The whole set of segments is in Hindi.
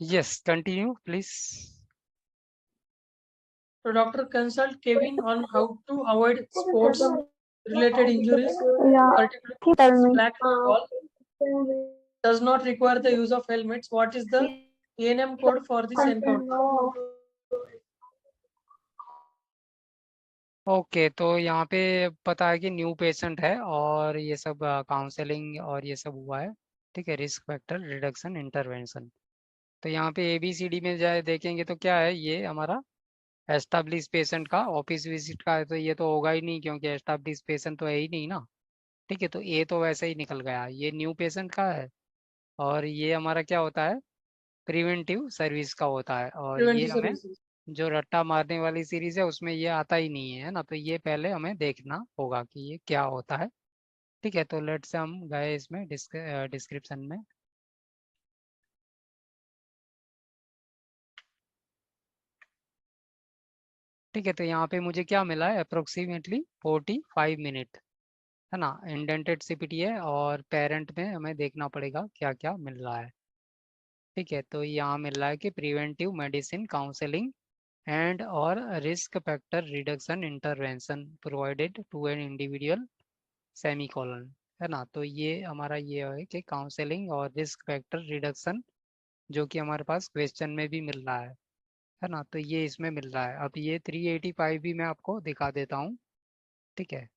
Yes, continue, please. So doctor consult Kevin on how to avoid sports related injuries, particularly Tell me. black ball. Does not require the use of helmets. What is the ANM code for this encounter? Okay, तो यहाँ पे पता है कि न्यू पेशेंट है और ये सब काउंसलिंग और ये सब हुआ है। ठीक है, रिस्क फैक्टर रिडक्शन इंटरवेंशन। तो यहाँ पे ABCD में जाए देखेंगे तो क्या है, ये हमारा एस्टाब्लिश पेशेंट का ऑफिस विजिट का है, तो ये तो होगा ही नहीं क्योंकि एस्टाब्लिश पेशेंट तो है ही नहीं ना। ठीक है, तो ए तो वैसे ही निकल गया। ये न्यू पेशेंट का है और ये हमारा क्या होता है, प्रिवेंटिव सर्विस का होता है। और ये Preventive हमें services. जो रट्टा मारने वाली सीरीज है उसमें ये आता ही नहीं है ना, तो ये पहले हमें देखना होगा कि ये क्या होता है। ठीक है, तो लेट से हम गए इसमें डिस्क्रिप्शन में। ठीक है, तो यहाँ पे मुझे क्या मिला है, अप्रोक्सीमेटली 45 मिनट है ना। इंडेंटेड CPT है और पेरेंट में हमें देखना पड़ेगा क्या क्या मिल रहा है। ठीक है, तो यहाँ मिल रहा है कि प्रिवेंटिव मेडिसिन काउंसलिंग एंड और risk factor reduction intervention provided to an individual semicolon, है ना। तो ये हमारा ये है कि काउंसलिंग और रिस्क फैक्टर रिडक्शन, जो कि हमारे पास क्वेश्चन में भी मिल रहा है ना। तो ये इसमें मिल रहा है। अब ये 385 भी मैं आपको दिखा देता हूँ। ठीक है,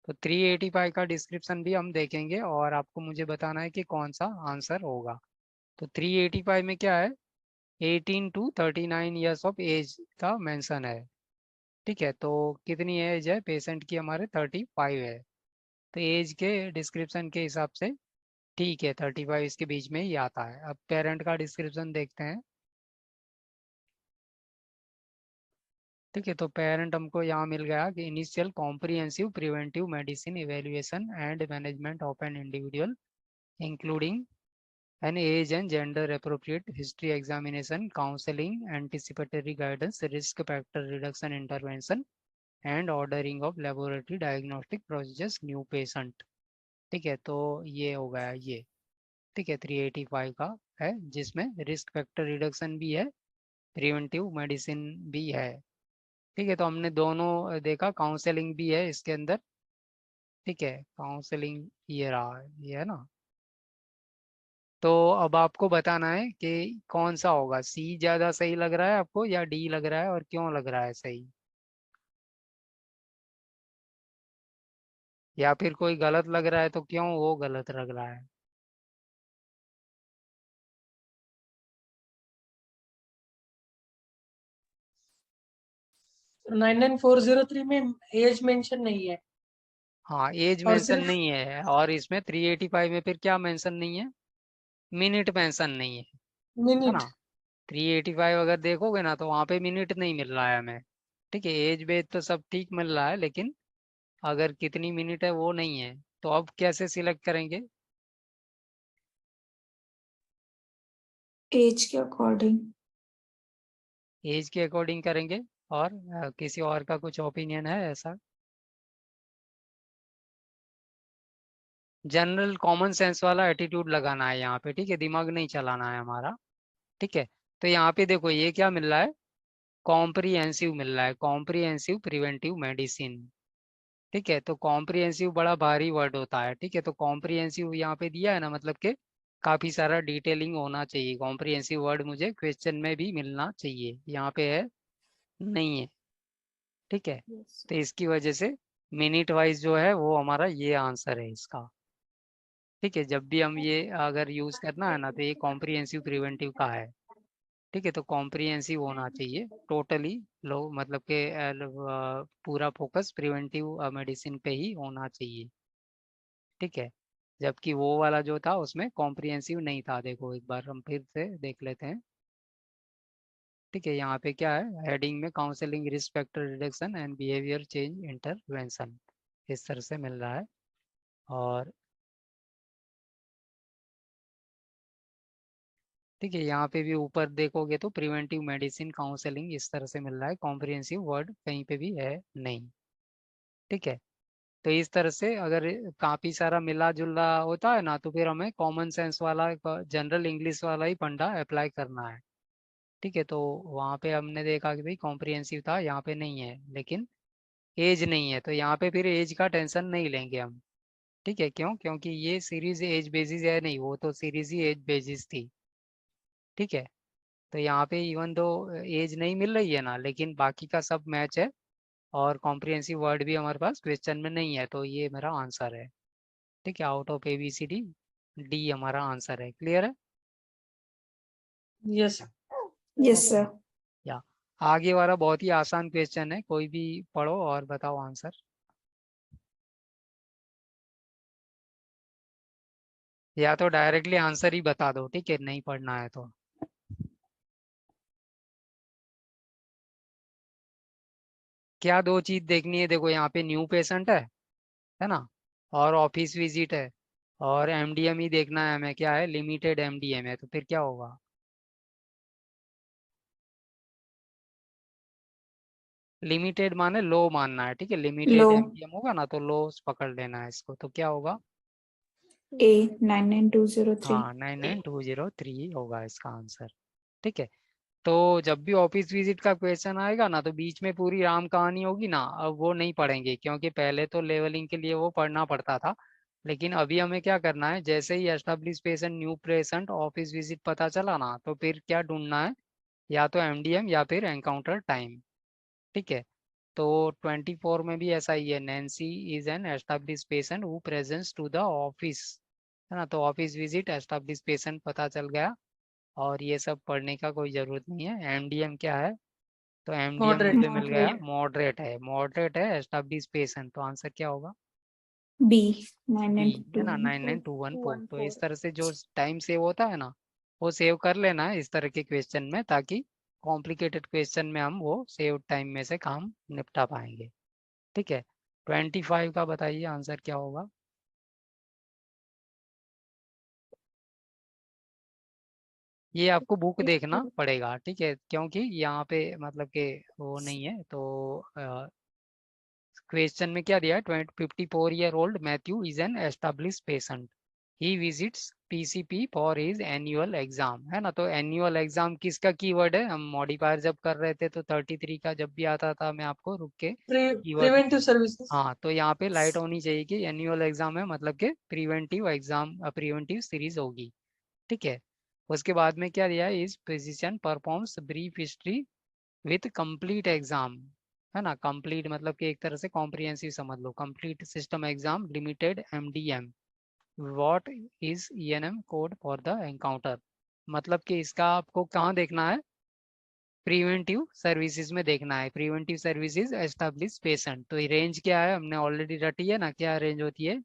तो 385 का डिस्क्रिप्शन भी हम देखेंगे और आपको मुझे बताना है कि कौन सा आंसर होगा। तो 385 में क्या है, 18 to 39 ईयर्स ऑफ एज का मेंशन है। ठीक है, तो कितनी एज है पेशेंट की, हमारे 35 है। तो एज के डिस्क्रिप्शन के हिसाब से ठीक है, 35 इसके बीच में ही आता है। अब पेरेंट का डिस्क्रिप्शन देखते हैं। ठीक है, तो पेरेंट हमको यहाँ मिल गया कि initial comprehensive preventive medicine evaluation and management of an individual including an age and gender appropriate history examination counselling anticipatory guidance risk factor reduction intervention and ordering of laboratory diagnostic procedures new patient. ठीक है, तो ये हो गया ये। ठीक है, 385 का है जिसमें रिस्क फैक्टर रिडक्शन भी है, प्रिवेंटिव मेडिसिन भी है। ठीक है, तो हमने दोनों देखा, काउंसलिंग भी है इसके अंदर। ठीक है, काउंसलिंग ये रहा है, ये है ना। तो अब आपको बताना है कि कौन सा होगा, सी ज़्यादा सही लग रहा है आपको या डी लग रहा है, और क्यों लग रहा है सही, या फिर कोई गलत लग रहा है तो क्यों वो गलत लग रहा है। 99403 में एज मेंशन नहीं है हाँ, एज और मेंशन सिर्फ नहीं है, और इसमें 385 में फिर क्या मेंशन नहीं है, मिनट मेंशन नहीं है मिनट। ना। 385 अगर देखोगे ना तो वहाँ पे मिनट नहीं मिल रहा है हमें। ठीक है, एज बेज तो सब ठीक मिल रहा है, लेकिन अगर कितनी मिनट है वो नहीं है। तो अब कैसे सिलेक्ट करेंगे, एज के अकॉर्डिंग। एज के अकॉर्डिंग करेंगे। और किसी और का कुछ ओपिनियन है ऐसा। जनरल कॉमन सेंस वाला एटीट्यूड लगाना है यहाँ पे। ठीक है, दिमाग नहीं चलाना है हमारा। ठीक है, तो यहाँ पे देखो ये क्या मिल रहा है, कॉम्प्रिहेंसिव मिल रहा है, कॉम्प्रिहेंसिव प्रिवेंटिव मेडिसिन। ठीक है, तो कॉम्प्रिहेंसिव बड़ा भारी वर्ड होता है। ठीक है, तो कॉम्प्रिहेंसिव यहाँ पे दिया है ना, मतलब कि काफी सारा डिटेलिंग होना चाहिए। कॉम्प्रिहेंसिव वर्ड मुझे क्वेश्चन में भी मिलना चाहिए, यहाँ पे है नहीं है। ठीक है, Yes. तो इसकी वजह से मिनट वाइज जो है वो हमारा ये आंसर है इसका। ठीक है, जब भी हम ये अगर यूज करना है ना तो ये कॉम्प्रिहेंसिव प्रिवेंटिव का है। ठीक है, तो कॉम्प्रिहेंसिव होना चाहिए टोटली, लो मतलब कि पूरा फोकस प्रिवेंटिव मेडिसिन पे ही होना चाहिए। ठीक है, जबकि वो वाला जो था उसमें कॉम्प्रिहेंसिव नहीं था। देखो एक बार हम फिर से देख लेते हैं। ठीक है, यहाँ पे क्या है, हेडिंग में counselling risk factor reduction and behaviour change intervention, इस तरह से मिल रहा है। और ठीक है, यहाँ पे भी ऊपर देखोगे तो प्रिवेंटिव मेडिसिन काउंसलिंग इस तरह से मिल रहा है, कॉम्प्रिहेंसिव वर्ड कहीं पे भी है नहीं। ठीक है, तो इस तरह से अगर काफी सारा मिला जुला होता है ना, तो फिर हमें कॉमन सेंस वाला जनरल इंग्लिश वाला ही फंडा अप्लाई करना है। ठीक है, तो वहाँ पे हमने देखा कि भाई कॉम्प्रिहेंसिव था, यहाँ पे नहीं है, लेकिन एज नहीं है, तो यहाँ पे फिर एज का टेंशन नहीं लेंगे हम। ठीक है, क्यों? क्योंकि ये सीरीज एज बेसिस है नहीं, वो तो सीरीज ही एज बेसिस थी। ठीक है, तो यहाँ पे इवन दो एज नहीं मिल रही है ना, लेकिन बाकी का सब मैच है, और कॉम्प्रिहेंसिव वर्ड भी हमारे पास क्वेश्चन में नहीं है, तो ये मेरा आंसर है। ठीक है, आउट ऑफ ABCD डी हमारा आंसर है। क्लियर है? Yes. Yes sir. या आगे वाला बहुत ही आसान क्वेश्चन है, कोई भी पढ़ो और बताओ आंसर। या तो डायरेक्टली आंसर ही बता दो, ठीक है, नहीं पढ़ना है तो। क्या दो चीज देखनी है? देखो यहाँ पे न्यू पेशेंट है ना, और ऑफिस विजिट है, और MDM ही देखना है हमें। क्या है? लिमिटेड MDM है, तो फिर क्या होगा? लिमिटेड माने लो मानना है, ठीक है, लिमिटेड लो। MDM होगा ना तो लो पकड़ लेना है इसको, तो क्या होगा? ए 99203। हाँ, 99203 होगा इसका आंसर। ठीक है, तो जब भी ऑफिस विजिट का क्वेश्चन आएगा ना, तो बीच में पूरी राम कहानी होगी ना, अब वो नहीं पढ़ेंगे, क्योंकि पहले तो लेवलिंग के लिए वो पढ़ना पड़ता था। लेकिन अभी हमें क्या करना है, जैसे ही establish patient, new patient, office visit पता चला ना, तो फिर क्या ढूंढना है? या तो MDM या फिर एनकाउंटर टाइम। ठीक है, तो 24 में भी ऐसा ही है। Nancy is an established patient who presents to the office, है ना, तो ऑफिस विजिट एस्टेब्लिश पेशेंट पता चल गया, और ये सब पढ़ने का कोई ज़रूरत नहीं है। MDM क्या है? तो MDM Moderate. मुझे मिल गया, Moderate. मॉडरेट है। मॉडरेट है एस्टेब्लिश पेशेंट, तो आंसर क्या होगा? बी बी, है ना, 99214। 99214। तो इस तरह से जो टाइम सेव होता है ना, वो सेव कर लेना है इस तरह के क्वेश्चन में, ताकि कॉम्प्लिकेटेड क्वेश्चन में हम वो सेव टाइम में से काम निपटा पाएंगे। ठीक है, 25 का बताइए आंसर क्या होगा? ये आपको बुक देखना पड़ेगा, ठीक है, क्योंकि यहाँ पे मतलब कि वो नहीं है, तो क्वेश्चन में क्या दिया है? 54-year-old Matthew is an established patient, he visits PCP for his annual exam, है ना, तो एनुअल एग्जाम किसका कीवर्ड है? हम मॉडिफायर जब कर रहे थे तो 33 का जब भी आता था, मैं आपको रुक के कीवर्ड। Preventive services. हाँ, तो यहाँ पे लाइट होनी चाहिए कि एनुअल एग्जाम है, मतलब कि प्रिवेंटिव एग्जाम, प्रिवेंटिव सीरीज होगी। ठीक है, उसके बाद में क्या दिया है? इस physician performs brief history with complete exam, है ना, कंप्लीट मतलब कि एक तरह से कॉम्प्रिहेंसिव समझ लो, complete system exam limited MDM। What is ENM code for the encounter? मतलब कि इसका आपको कहाँ देखना है? प्रिवेंटिव सर्विसेज में देखना है। प्रिवेंटिव सर्विसेज एस्टेब्लिश पेशेंट, तो रेंज क्या है? हमने ऑलरेडी रटी है ना, क्या रेंज होती है?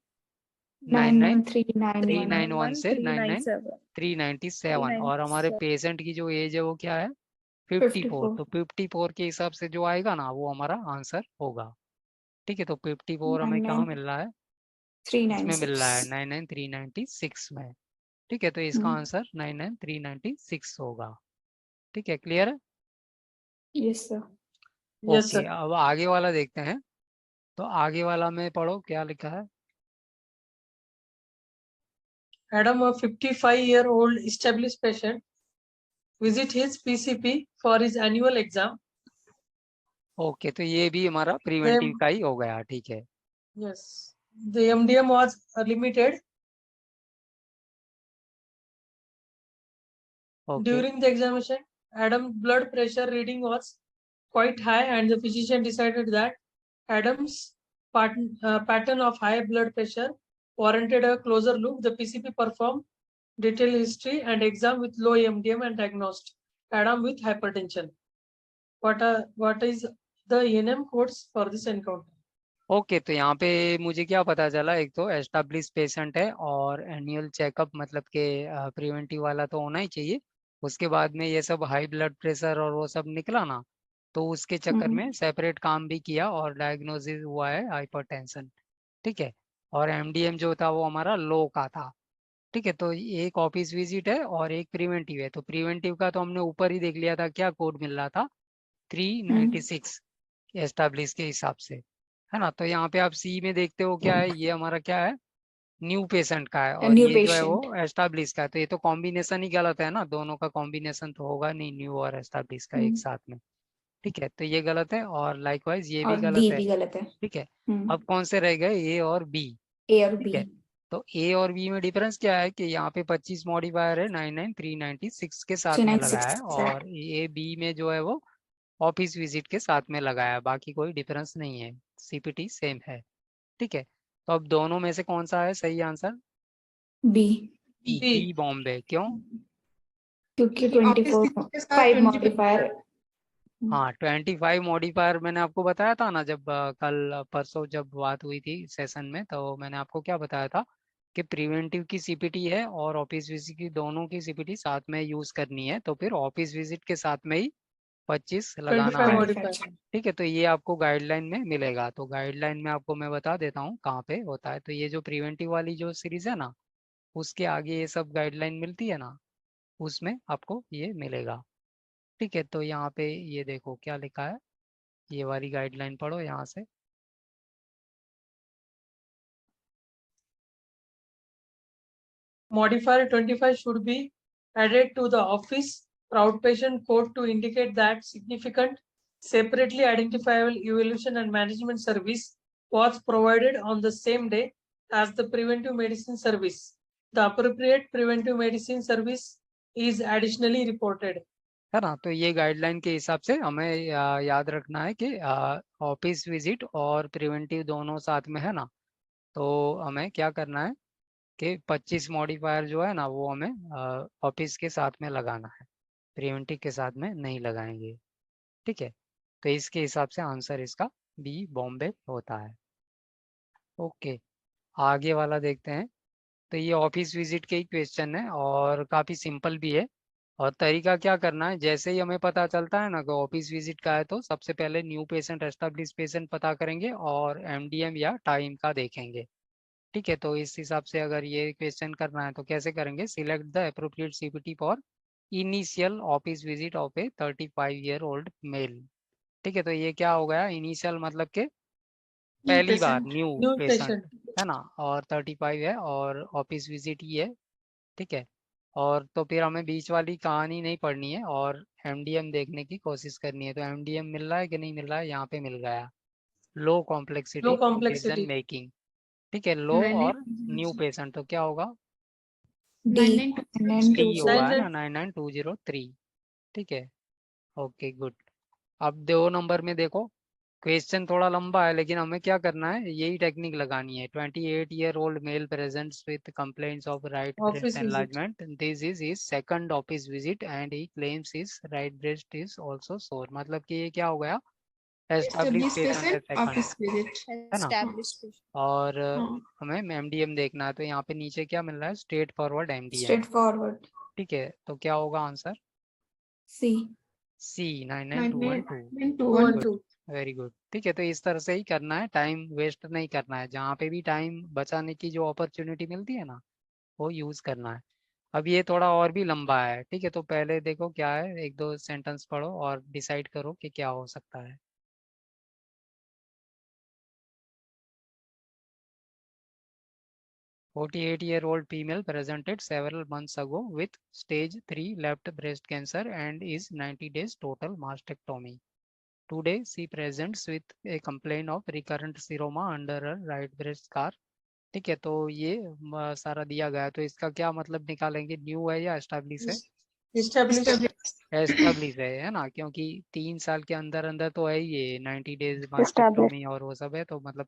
99391 से 99397, और हमारे पेशेंट की जो एज है वो क्या है? 54। 54। तो 54 के हिसाब से जो आएगा ना, वो हमारा आंसर होगा। ठीक है, तो 54 हमें कहाँ मिल रहा है? इसमें मिल रहा है 99396। 99396 में। ठीक है, तो इसका आंसर 99396 होगा। ठीक है, क्लियर है? Yes sir. Yes, okay, sir. अब आगे वाला देखते हैं। तो आगे वाला में पढ़ो क्या लिखा है। Adam, a 55-year-old established patient, visit his PCP for his annual exam. Okay, तो ये भी हमारा The, प्रिवेंटिव का ही हो गया। ठीक है, yes, the MDM was limited. Okay, During the examination, Adam's blood pressure reading was quite high, and the physician decided that Adam's pattern of high blood pressure warranted a closer look. The PCP performed detailed history and exam with low MDM and diagnosed Adam with hypertension. What is the ENM codes for this encounter? Okay, तो यहाँ पे मुझे क्या पता चला? एक तो एस्टेब्लिश पेशेंट है, और एनुअल चेकअप मतलब के प्रिवेंटिव वाला तो होना ही चाहिए। उसके बाद में ये सब हाई ब्लड प्रेशर और वो सब निकला ना, तो उसके चक्कर में सेपरेट काम भी किया, और डायग्नोसिस हुआ है हाइपरटेंशन। ठीक है, और MDM जो था वो हमारा लो का था। ठीक है, तो एक ऑफिस विजिट है और एक प्रिवेंटिव है। तो प्रिवेंटिव का तो हमने ऊपर ही देख लिया था, क्या कोड मिल रहा था? 396 एस्टेब्लिश के हिसाब से, है ना। तो यहाँ पे आप सी में देखते हो क्या है, ये हमारा क्या है, न्यू पेशेंट का है, A और new ये जो है वो patient. एस्टाब्लिश का है। तो ये तो कॉम्बिनेशन ही गलत है ना, दोनों का कॉम्बिनेशन तो होगा नहीं, न्यू और एस्टाब्लिश का एक हम्म, साथ में। ठीक है, तो ये गलत है, और लाइकवाइज ये भी और गलत D है। भी गलत है. ठीक है, हम्म, अब कौन से रह गए, ए और बी। A और ठीक B. है, तो ए और बी में डिफरेंस क्या है कि यहाँ पे 25 मॉडिफायर है 99396 के साथ में लगाया है, 396 है. और ए बी में जो है वो ऑफिस विजिट के साथ में लगाया है, बाकी कोई डिफरेंस नहीं है, सीपीटी सेम है। ठीक है, तो अब दोनों में से कौन सा है सही answer, B. B, B. B Bombay, क्यों। क्योंकि ऑफिस 24 के साथ 5 25। मॉडिफायर. हाँ 25 मॉडिफायर मैंने आपको बताया था ना, जब कल परसों जब बात हुई थी सेशन में, तो मैंने आपको क्या बताया था कि प्रिवेंटिव की सीपीटी है और ऑफिस विजिट की, दोनों की सीपीटी साथ में यूज करनी है, तो फिर ऑफिस विजिट के साथ में ही 25 लगाना 25 है। मॉडिफायर। ठीक है, तो ये आपको गाइडलाइन में मिलेगा, तो गाइडलाइन में आपको मैं बता देता हूँ कहाँ पे होता है। तो ये जो प्रिवेंटिव वाली जो सीरीज है ना, उसके आगे ये सब गाइडलाइन मिलती है ना, उसमें आपको ये मिलेगा। ठीक है, तो यहाँ पे ये देखो क्या लिखा है, ये वाली गाइडलाइन पढ़ो यहाँ से। Modifier 25 should be added to the office outpatient code to indicate that significant separately identifiable evaluation and management service was provided on the same day as the preventive medicine service. The appropriate preventive medicine service is additionally reported. है ना, तो ये गाइडलाइन के हिसाब से हमें याद रखना है कि ऑफिस विजिट और प्रिवेंटिव दोनों साथ में है ना, तो हमें क्या करना है कि 25 मॉडिफायर जो है ना वो हमें ऑफिस के साथ में लगाना है, प्रिवेंटिव के साथ में नहीं लगाएंगे। ठीक है, तो इसके हिसाब से आंसर इसका बी बॉम्बे होता है। ओके, आगे वाला देखते हैं। तो ये ऑफिस विजिट के ही क्वेश्चन है और काफ़ी सिंपल भी है। और तरीका क्या करना है, जैसे ही हमें पता चलता है ना कि ऑफिस विजिट का है, तो सबसे पहले न्यू पेशेंट एस्टेब्लिश पेशेंट पता करेंगे और एमडीएम या टाइम का देखेंगे। ठीक है, तो इस हिसाब से अगर ये क्वेश्चन करना है तो कैसे करेंगे, select the appropriate CPT for initial office visit of a 35-year-old male. ठीक है, तो ये क्या हो गया, इनिशियल मतलब के New पहली बार patient. New New patient, patient. है ना, और 35 है और ऑफिस विजिट ही है। ठीक है, और तो फिर हमें बीच वाली कहानी नहीं पढ़नी है और एमडीएम देखने की कोशिश करनी है। तो एमडीएम मिल रहा है कि नहीं मिल रहा है, यहाँ पे मिल गया, low complexity Low decision complexity. मेकिंग। ठीक है, लो और न्यू पेशेंट, तो क्या होगा, D. डी होगा, है 9920. ना, 99203। ठीक है, ओके गुड। अब 2 नंबर में देखो, क्वेश्चन थोड़ा लंबा है लेकिन हमें क्या करना है, यही टेक्निक लगानी है। 28-year-old male presents with complaints of right breast Office visit. Enlargement, this is his second office visit and he claims his right breast is also sore. मतलब कि ये क्या हो गया, एस्टैब्लिश Established पेशेंट है patient, सेकंड, office visit. है ना। Established patient. और हाँ. हमें एमडीएम देखना है, तो यहाँ पे नीचे क्या मिल रहा है, स्ट्रेट फॉरवर्ड एमडीएम। Straightforward. ठीक है, तो क्या होगा आंसर, C. सी 99212। 99212. Good, very good. ठीक है, तो इस तरह से ही करना है, टाइम वेस्ट नहीं करना है, जहाँ पे भी टाइम बचाने की जो अपॉर्चुनिटी मिलती है ना, वो यूज करना है। अब ये थोड़ा और भी लंबा है, ठीक है, तो पहले देखो क्या है, 1-2 सेंटेंस पढ़ो और डिसाइड करो कि क्या हो सकता है। "48-year-old female presented several months ago with stage 3 left breast cancer and is 90 days total mastectomy. Today, she presents with a complaint of recurrent seroma under her right breast scar." ठीक है, तो ये सारा दिया गया है, तो इसका क्या मतलब निकालेंगे, न्यू है या एस्टेब्लिश है, Established. एस्टेब्लिश है ना, क्योंकि 3 साल के अंदर अंदर तो है ही ये 90 डेज Established. मास्टेक्टोमी और वो सब है, तो मतलब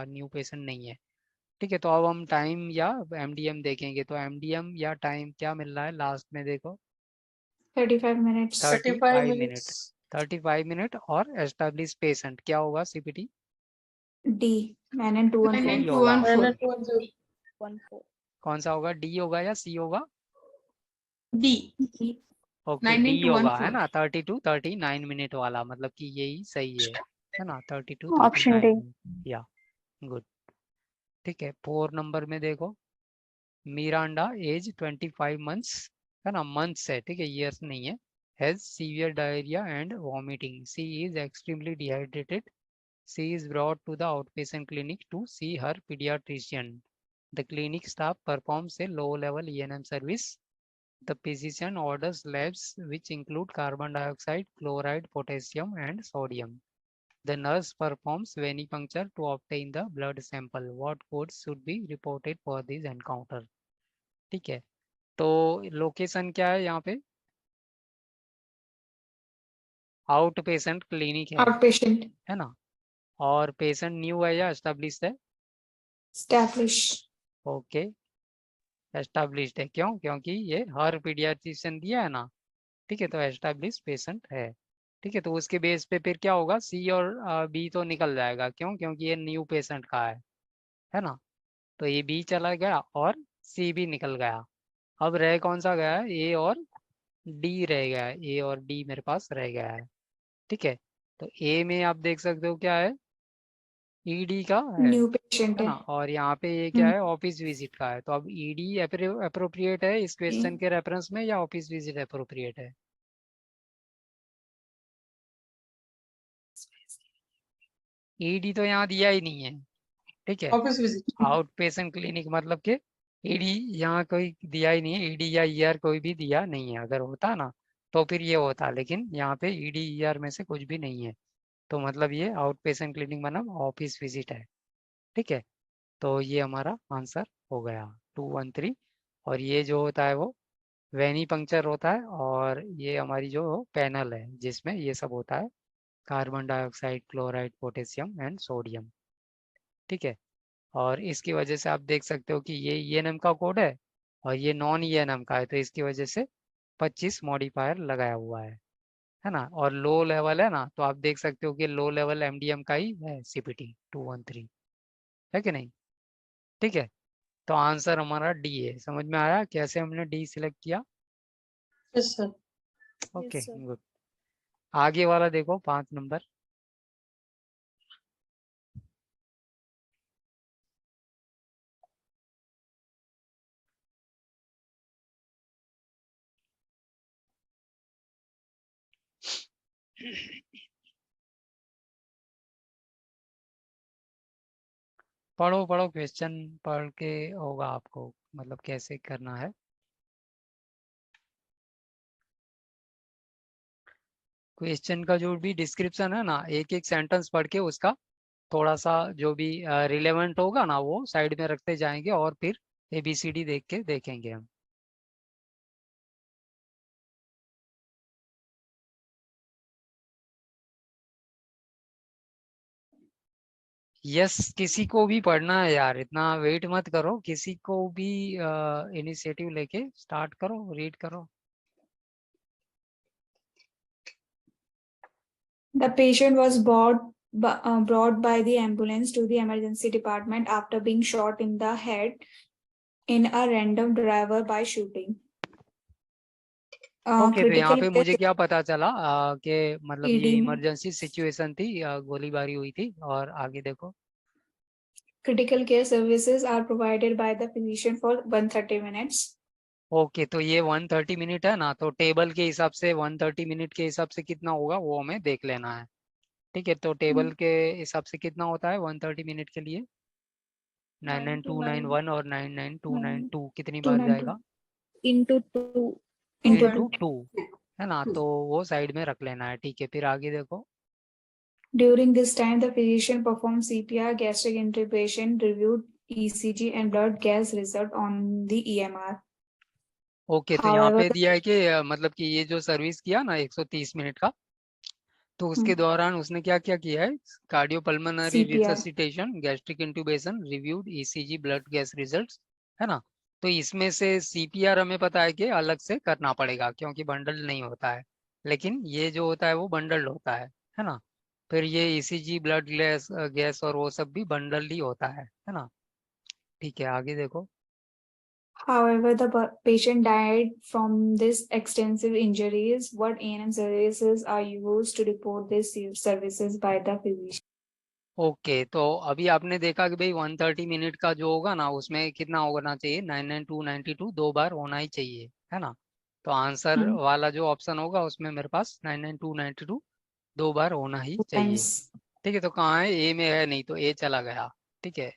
न्यू पेशेंट नहीं है। ठीक है, तो अब हम टाइम या एमडीएम देखेंगे, तो एमडीएम या टाइम क्या मिल रहा है लास्ट में देखो, 35 minutes. 35 35 minute, minutes. 35 मिनट, और एस्टेब्लिश पेशेंट क्या होगा सीपीटी, D. 99214. डी होगा, 99210. 14. कौन सा होगा, डी होगा या सी होगा, D. ओके डी होगा, है 99214. ना, 32-39 मिनट वाला, मतलब कि यही सही है ना, 32 Option 39 D. मिनट, या गुड। ठीक है, 4 नंबर में देखो, मिरांडा एज 25 मंथ्स, है ना, मंथ्स है, ठीक है, ईयर्स नहीं है, has severe diarrhoea and vomiting, she is extremely dehydrated, She is brought to the outpatient clinic to see her pediatrician. The clinic staff performs a low-level E&M service. The physician orders labs which include carbon dioxide, chloride, potassium, and sodium. The nurse performs venipuncture to obtain the blood sample. What codes should be reported for this encounter? ठीक है, तो लोकेशन क्या है यहाँ पे? आउट पेशेंट क्लिनिक है Outpatient. है ना? और पेशेंट न्यू है या एस्टेब्लिश्ड है? Established. ओके, एस्टेब्लिश्ड है। क्यों? क्योंकि ये हर पीडियाट्रिशियन दिया है ना, ठीक है, तो एस्टेब्लिश्ड पेशेंट है। ठीक है, तो उसके बेस पे फिर क्या होगा, सी और बी तो निकल जाएगा। क्यों? क्योंकि ये न्यू पेशेंट का है ना? तो ये बी चला गया और सी भी निकल गया। अब रह कौन सा गया है? ए और डी रह गया है। ए और डी मेरे पास रह गया है। ठीक है, तो ए में आप देख सकते हो क्या है, ईडी का New patient है ना? है. और यहाँ पे ये क्या है, ऑफिस विजिट का है। तो अब ईडी अप्रोप्रिएट है इस क्वेश्चन के रेफरेंस में या ऑफिस विजिट अप्रोप्रिएट है? ईडी तो यहाँ दिया ही नहीं है। ठीक है, office visit. Out patient clinic मतलब कि ईडी यहाँ कोई दिया ही नहीं है। ईडी या ईआर कोई भी दिया नहीं है। अगर होता ना तो फिर ये होता, लेकिन यहाँ पे ईडी ईआर में से कुछ भी नहीं है। तो मतलब ये आउट पेशेंट क्लिनिक मतलब ऑफिस विजिट है। ठीक है, तो ये हमारा आंसर हो गया 213। और ये जो होता है वो वेनी पंक्चर होता है। और ये हमारी जो पैनल है जिसमें ये सब होता है, carbon dioxide, chloride, potassium and sodium. ठीक है, और इसकी वजह से आप देख सकते हो कि ये ईएनएम का कोड है और ये नॉन ईएनएम का है, तो इसकी वजह से 25 मॉडिफायर लगाया हुआ है ना? और लो लेवल है ना, तो आप देख सकते हो कि लो लेवल एमडीएम का ही है सीपीटी 213, है कि नहीं? ठीक है, तो आंसर हमारा डी है। समझ में आया कैसे हमने डी सिलेक्ट किया? Yes sir. Okay, sir. Good. आगे वाला देखो 5 नंबर। पढ़ो पढ़ो, क्वेश्चन पढ़ के होगा आपको, मतलब कैसे करना है। क्वेश्चन का जो भी डिस्क्रिप्शन है ना, एक एक सेंटेंस पढ़ के उसका थोड़ा सा जो भी रिलेवेंट होगा ना वो साइड में रखते जाएंगे और फिर ABCD देख के देखेंगे हम। यस, किसी को भी पढ़ना है यार, इतना वेट मत करो, किसी को भी इनिशिएटिव लेके स्टार्ट करो, रीड करो। The patient was brought by the ambulance to the emergency department after being shot in the head in a random driver by shooting. Okay, तो यहाँ Critical पे मुझे क्या पता चला कि मतलब ये ED में इमरजेंसी सिचुएशन थी, गोलीबारी हुई थी। और आगे देखो। critical care services are provided by the physician for 130 minutes. Okay, तो ये 130 मिनट है ना, तो टेबल के हिसाब से 130 मिनट के हिसाब से कितना होगा वो हमें देख लेना है। ठीक है, तो टेबल के हिसाब से कितना होता है 130 मिनट के लिए? 99291 और 99292 कितनी बार 292 जाएगा? Into 2. into into 2. 2, है ना? तो वो साइड में रख लेना है। ठीक है, फिर आगे देखो। During this time, the physician performed CPR, gastric intubation, reviewed ECG and blood gas result on the EMR. Okay, तो यहाँ However, पे दिया है कि मतलब कि ये जो सर्विस किया ना 130 मिनट का, तो उसके दौरान उसने क्या क्या किया है? Cardiopulmonary CPR. Resuscitation, gastric intubation, reviewed ECG, blood gas results, है ना? तो इसमें से CPR हमें पता है कि अलग से करना पड़ेगा क्योंकि बंडल नहीं होता है, लेकिन ये जो होता है वो बंडल होता है ना? फिर ये ECG, ब्लड गैस गैस और वो सब भी बंडल ही होता है ना? ठीक है, आगे देखो। However, the patient died from this extensive injuries. What A&M services are used to report these services by the physician? Okay, तो अभी आपने देखा कि भाई 130 मिनट का जो होगा ना उसमें कितना होना चाहिए? 99292 दो बार होना ही चाहिए, है ना? तो आंसर Hmm. वाला जो ऑप्शन होगा उसमें मेरे पास 99292 दो बार होना ही चाहिए। Times. ठीक है, तो कहाँ है, ए में है नहीं तो ए चला गया। ठीक है,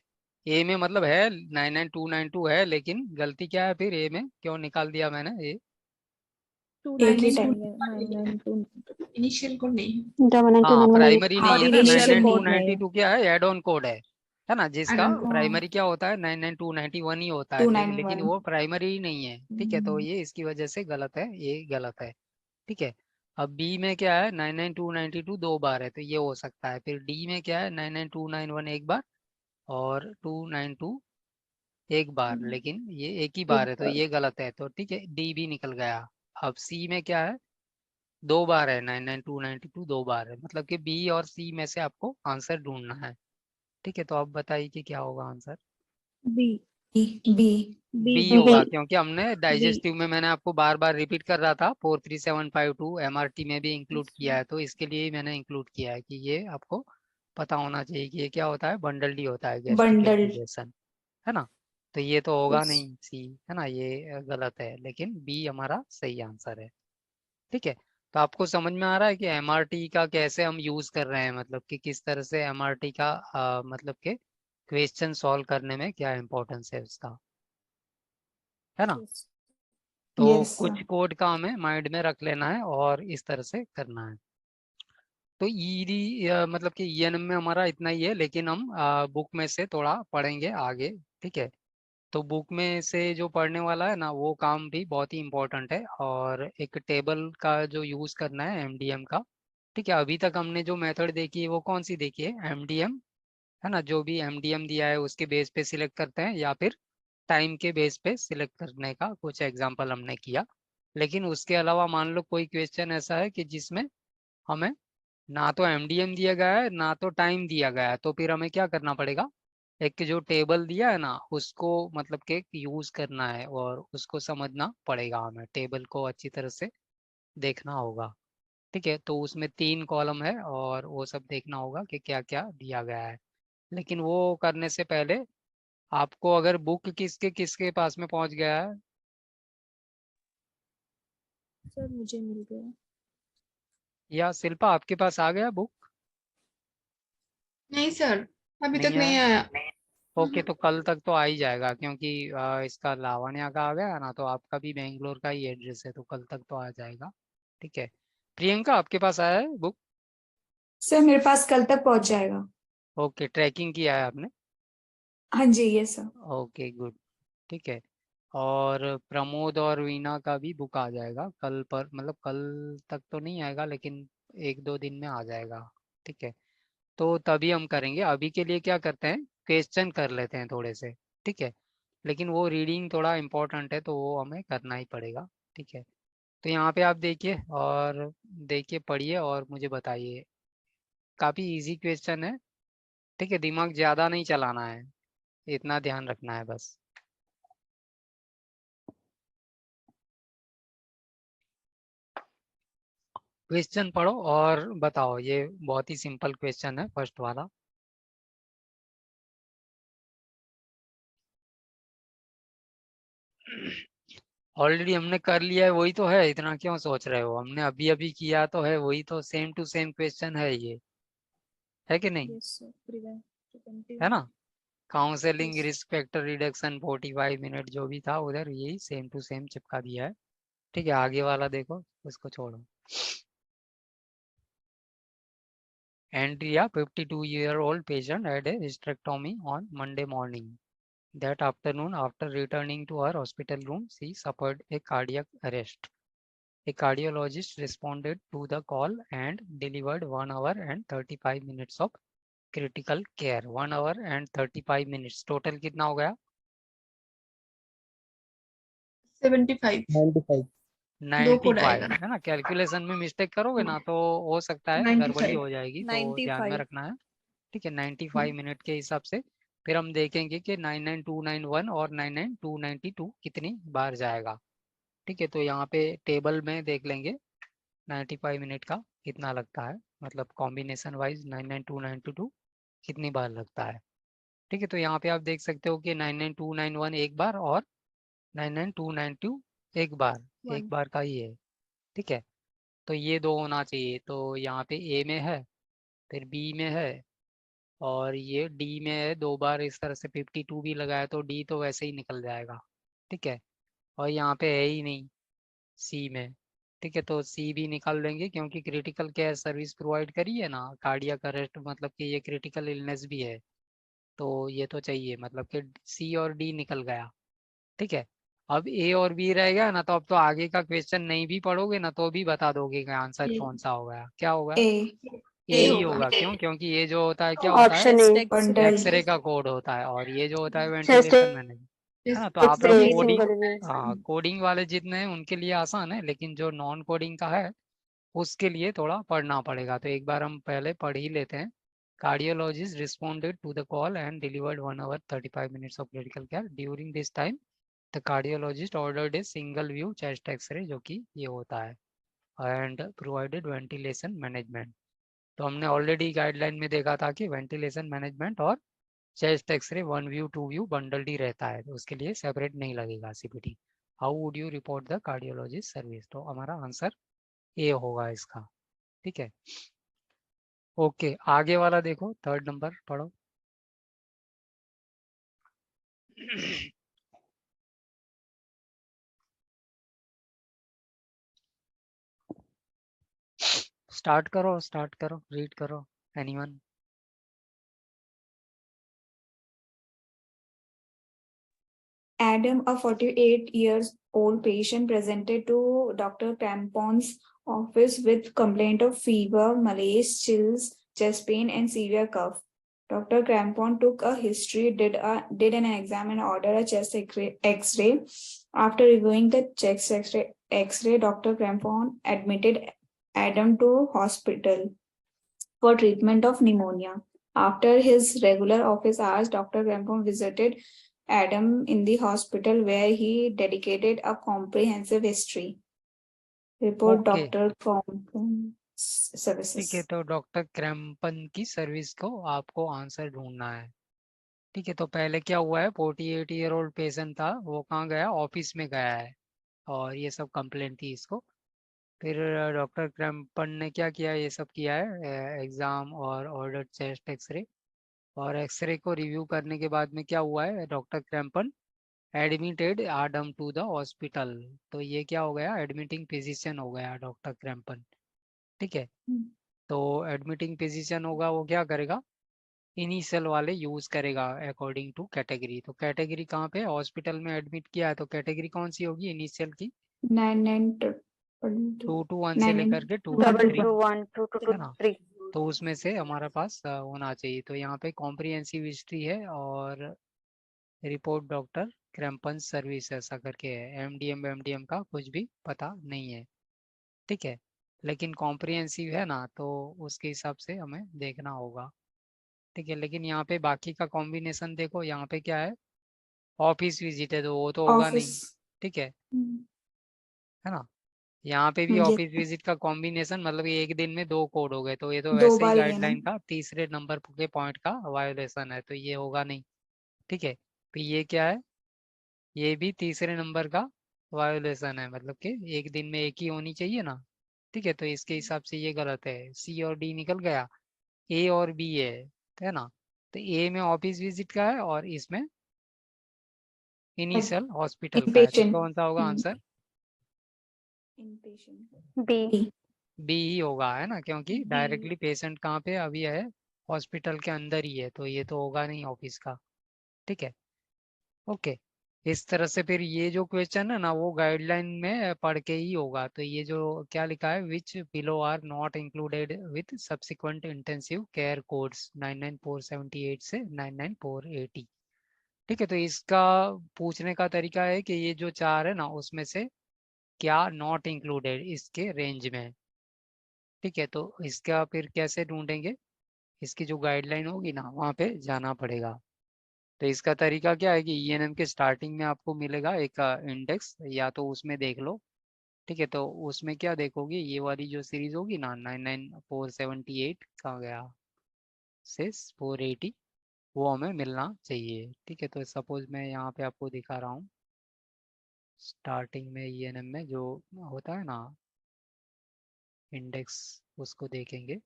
ए में मतलब है 99292 है, लेकिन गलती क्या है फिर, ए में क्यों निकाल दिया मैंने ए? एक ही टाइम। 992 इनिशियल कोड नहीं है। हाँ, प्राइमरी हाँ, नहीं है ना, initial code 99292 क्या है, एड ऑन कोड है ना, जिसका Add-on code। प्राइमरी क्या होता है 99291 ही होता है, टू लेकिन 991। वो प्राइमरी ही नहीं है। ठीक है, तो ये इसकी वजह से गलत है, ये गलत है। ठीक है, अब बी में क्या है 99292 दो बार है तो ये हो सकता है। फिर डी में क्या है 99291 एक बार और 292 एक बार, लेकिन ये एक ही बार है तो ये गलत है, तो ठीक है डी भी निकल गया। अब सी में क्या है, दो बार है 99292 दो बार है, मतलब कि बी और सी में से आपको आंसर ढूंढना है। ठीक है, तो आप बताइए कि क्या होगा आंसर। B B. बी होगा, क्योंकि हमने डाइजेस्टिव में मैंने आपको बार बार रिपीट कर रहा था 43752 एमआरटी में भी इंक्लूड किया है, तो इसके लिए ही मैंने इंक्लूड किया है कि ये आपको पता होना चाहिए कि ये क्या होता है, बंडल डी होता है, गैस्ट्रिक बंडल। एसिडेशन, है ना। तो ये तो होगा Yes. नहीं सी, है ना, ये गलत है, लेकिन बी हमारा सही आंसर है। ठीक है, तो आपको समझ में आ रहा है कि एमआरटी का कैसे हम यूज कर रहे हैं, मतलब कि किस तरह से एमआरटी का मतलब कि क्वेश्चन सॉल्व करने में क्या इंपॉर्टेंस है उसका, है ना। तो Yes, sir. कुछ कोड का हमें माइंड में रख लेना है और इस तरह से करना है। तो ईडी मतलब कि ईएनएम में हमारा इतना ही है, लेकिन हम बुक में से थोड़ा पढ़ेंगे आगे। ठीक है, तो बुक में से जो पढ़ने वाला है ना वो काम भी बहुत ही इम्पोर्टेंट है, और एक टेबल का जो यूज़ करना है एमडीएम का। ठीक है, अभी तक हमने जो मेथड देखी है वो कौन सी देखी है, एमडीएम, है ना, जो भी एमडीएम दिया है उसके बेस पे सिलेक्ट करते हैं या फिर टाइम के बेस पे सिलेक्ट करने का कुछ एग्जाम्पल हमने किया। लेकिन उसके अलावा मान लो कोई क्वेश्चन ऐसा है कि जिसमें हमें ना तो एमडीएम दिया गया है ना तो टाइम दिया गया है, तो फिर हमें क्या करना पड़ेगा, एक जो टेबल दिया है ना उसको मतलब के यूज करना है और उसको समझना पड़ेगा, हमें टेबल को अच्छी तरह से देखना होगा। ठीक है, तो उसमें 3 कॉलम है और वो सब देखना होगा कि क्या क्या दिया गया है। लेकिन वो करने से पहले आपको अगर बुक किसके किसके पास में पहुंच गया है, सर मुझे मिल गया। या शिल्पा आपके पास आ गया बुक? नहीं सर, अभी नहीं तक नहीं आया? आया। ओके, तो कल तक तो आ ही जाएगा, क्योंकि इसका लावण्या का आ गया ना, तो आपका भी बेंगलोर का ही एड्रेस है तो कल तक तो आ जाएगा। ठीक है, प्रियंका आपके पास आया है बुक? सर मेरे पास कल तक पहुंच जाएगा। ओके, ट्रैकिंग किया है आपने? हाँ जी, यस सर। Okay good. ठीक है, और प्रमोद और वीना का भी बुक आ जाएगा कल पर, मतलब कल तक तो नहीं आएगा लेकिन 1-2 दिन में आ जाएगा। ठीक है, तो तभी हम करेंगे, अभी के लिए क्या करते हैं, क्वेश्चन कर लेते हैं थोड़े से। ठीक है, लेकिन वो रीडिंग थोड़ा इम्पोर्टेंट है तो वो हमें करना ही पड़ेगा। ठीक है, तो यहाँ पे आप देखिए और देखिए पढ़िए और मुझे बताइए, काफ़ी इजी क्वेश्चन है। ठीक है, दिमाग ज़्यादा नहीं चलाना है, इतना ध्यान रखना है बस। क्वेश्चन पढ़ो और बताओ, ये बहुत ही सिंपल क्वेश्चन है फर्स्ट वाला। ऑलरेडी हमने कर लिया है वही तो है, इतना क्यों सोच रहे हो, हमने अभी अभी किया तो है, वही तो सेम टू सेम क्वेश्चन है ये, है कि नहीं, यस सर, प्रिवेंटिव। है ना। Counselling yes. Risk factor reduction 45 minute जो भी था उधर यही सेम टू सेम चिपका दिया है। ठीक है, आगे वाला देखो, उसको छोड़ो। Andrea, 52-year-old patient, had a hysterectomy on Monday morning. That afternoon, after returning to her hospital room, she suffered a cardiac arrest. A cardiologist responded to the call and delivered 1 hour and 35 minutes of critical care. 1 hour and 35 minutes. Total कितना हो गया? 75। 95, है ना। कैलकुलेशन में मिस्टेक करोगे ना तो हो सकता है गड़बड़ी 95। हो जाएगी, तो ध्यान में रखना है। ठीक है, 95 मिनट के हिसाब से फिर हम देखेंगे कि 99291 और 99292 कितनी बार जाएगा। ठीक है, तो यहाँ पे टेबल में देख लेंगे 95 मिनट का कितना लगता है, मतलब कॉम्बिनेशन वाइज 99292 कितनी बार लगता है। ठीक है, तो यहाँ पे आप देख सकते हो कि 99291 एक बार और 99292 एक बार का ही है। ठीक है, तो ये दो होना चाहिए, तो यहाँ पे ए में है फिर बी में है, और ये डी में है 2 बार इस तरह से 52 भी लगाया तो डी तो वैसे ही निकल जाएगा, ठीक है। और यहाँ पे है ही नहीं सी में, ठीक है, तो सी भी निकाल देंगे क्योंकि क्रिटिकल केयर सर्विस प्रोवाइड करी है ना, कार्डियक अरेस्ट मतलब कि ये क्रिटिकल इलनेस भी है, तो ये तो चाहिए, मतलब कि सी और डी निकल गया, ठीक है। अब ए और बी रह गया ना, तो अब तो आगे का क्वेश्चन नहीं भी पढ़ोगे ना तो भी बता दोगे कि आंसर ए कौन सा होगा, क्या होगा, A. ए ए ही होगा। होगा। क्यों? क्योंकि ये जो होता है क्या होता है, ऑप्शन ए। Bundle. एक्सरे का कोड होता है, और ये जो होता है चेस्ट वेंटिलेशन मैनेजमेंट, है ना। तो आप लोग एक्सरे कोडिंग, सिंगल व्यू। हाँ कोडिंग वाले जितने हैं उनके लिए आसान है, लेकिन जो नॉन कोडिंग का है उसके लिए थोड़ा पढ़ना पड़ेगा। तो एक बार हम पहले पढ़ ही लेते हैं। Cardiologist responded to the call and delivered 1 hour 35 minutes of critical care. During this time the cardiologist ordered a single view chest x-ray, जो कि ये होता है, एंड प्रोवाइडेड वेंटिलेशन मैनेजमेंट। तो हमने ऑलरेडी गाइडलाइन में देखा था कि वेंटिलेशन मैनेजमेंट और chest x-ray 1 view 2 view bundled ही रहता है, तो उसके लिए सेपरेट नहीं लगेगा CPT. How would you report the cardiologist service? तो हमारा आंसर ए होगा इसका, ठीक है। ओके, आगे वाला देखो, 3rd नंबर पढ़ो। स्टार्ट करो, रीड करो, anyone. Adam, a 48 years old patient, presented to Dr. Crampon's office with complaint of fever, malaise, chills, chest pain, and severe cough. Dr. Crampon took a history, did an exam, and ordered a chest X-ray. After reviewing the chest X-ray, Dr. Crampon admitted Adam to hospital for treatment of pneumonia. After his regular office hours, Dr. Crampon visited Adam in the hospital, where he dedicated a comprehensive history report. Okay, Dr. Crampon ठीक है, services. तो डॉक्टर क्रैम्पन की सर्विस को आपको आंसर ढूंढना है, ठीक है। तो पहले क्या हुआ है, 48 ईयर ओल्ड पेशेंट था, वो कहाँ गया, ऑफिस में गया है, और ये सब कंप्लेंट थी इसको। फिर डॉक्टर क्रैम्पन ने क्या किया, ये सब किया है, एग्जाम और ऑर्डर चेस्ट एक्सरे, और एक्सरे को रिव्यू करने के बाद में क्या हुआ है, doctor Crampon admitted Adam to the hospital. तो ये क्या हो गया, एडमिटिंग फिजिशियन हो गया डॉक्टर क्रैम्पन, ठीक है। तो एडमिटिंग फिजिशियन होगा, वो क्या करेगा, इनिशियल वाले यूज करेगा अकॉर्डिंग टू कैटेगरी। तो कैटेगरी कहाँ पे, हॉस्पिटल में एडमिट किया है, तो कैटेगरी कौन सी होगी इनिशियल की, 221 से लेकर के 223, 221 है ना। 223। तो उसमें से हमारे पास होना चाहिए। तो यहाँ पे कॉम्प्रिहेंसिव हिस्ट्री है और रिपोर्ट डॉक्टर क्रैम्पन सर्विस ऐसा करके है, एमडीएम का कुछ भी पता नहीं है, ठीक है। लेकिन कॉम्प्रिहेंसिव है ना, तो उसके हिसाब से हमें देखना होगा, ठीक है। लेकिन यहाँ पे बाकी का कॉम्बिनेशन देखो, यहाँ पे क्या है, ऑफिस विजिट है, तो वो तो होगा नहीं, Office. ठीक है ना। यहाँ पे भी Yes. ऑफिस विजिट का कॉम्बिनेशन, मतलब कि एक दिन में 2 कोड हो गए, तो ये तो दो वैसे ही बार ही है ना। गाइडलाइन का तीसरे नंबर के पॉइंट का वायोलेशन है, तो ये होगा नहीं, ठीक है। तो ये क्या है, ये भी तीसरे नंबर का वायोलेशन है, मतलब कि एक दिन में एक ही होनी चाहिए ना, ठीक है। तो इसके हिसाब से ये गलत है, सी और डी निकल गया, ए और बी है ना। तो ए में ऑफिस विजिट का है और इसमें इनिशियल हॉस्पिटल का है, तो Inpatient. कौन सा होगा आंसर, Inpatient. बी। बी ही होगा, है ना, क्योंकि B. डायरेक्टली पेशेंट कहाँ पे अभी है, हॉस्पिटल के अंदर ही है, तो ये तो होगा नहीं ऑफिस का, ठीक है। ओके, इस तरह से फिर ये जो क्वेश्चन है ना, वो गाइडलाइन में पढ़ के ही होगा। तो ये जो क्या लिखा है, which below are not included with subsequent intensive care codes 99478 से 99480, ठीक है। तो इसका पूछने का तरीका है कि ये जो 4 है ना, उसमें से क्या नॉट इंक्लूडेड इसके रेंज में है, ठीक है। तो इसका फिर कैसे ढूंढेंगे, इसकी जो गाइडलाइन होगी ना, वहाँ पे जाना पड़ेगा। तो इसका तरीका क्या है कि ईएनएम के स्टार्टिंग में आपको मिलेगा एक इंडेक्स, या तो उसमें देख लो, ठीक है। तो उसमें क्या देखोगे, ये वाली जो सीरीज होगी ना, 99478 कहाँ गया, से 480, वो हमें मिलना चाहिए, ठीक है। तो सपोज मैं यहाँ पे आपको दिखा रहा हूँ, स्टार्टिंग में ईएनएम में जो होता है ना इंडेक्स, उसको देखेंगे,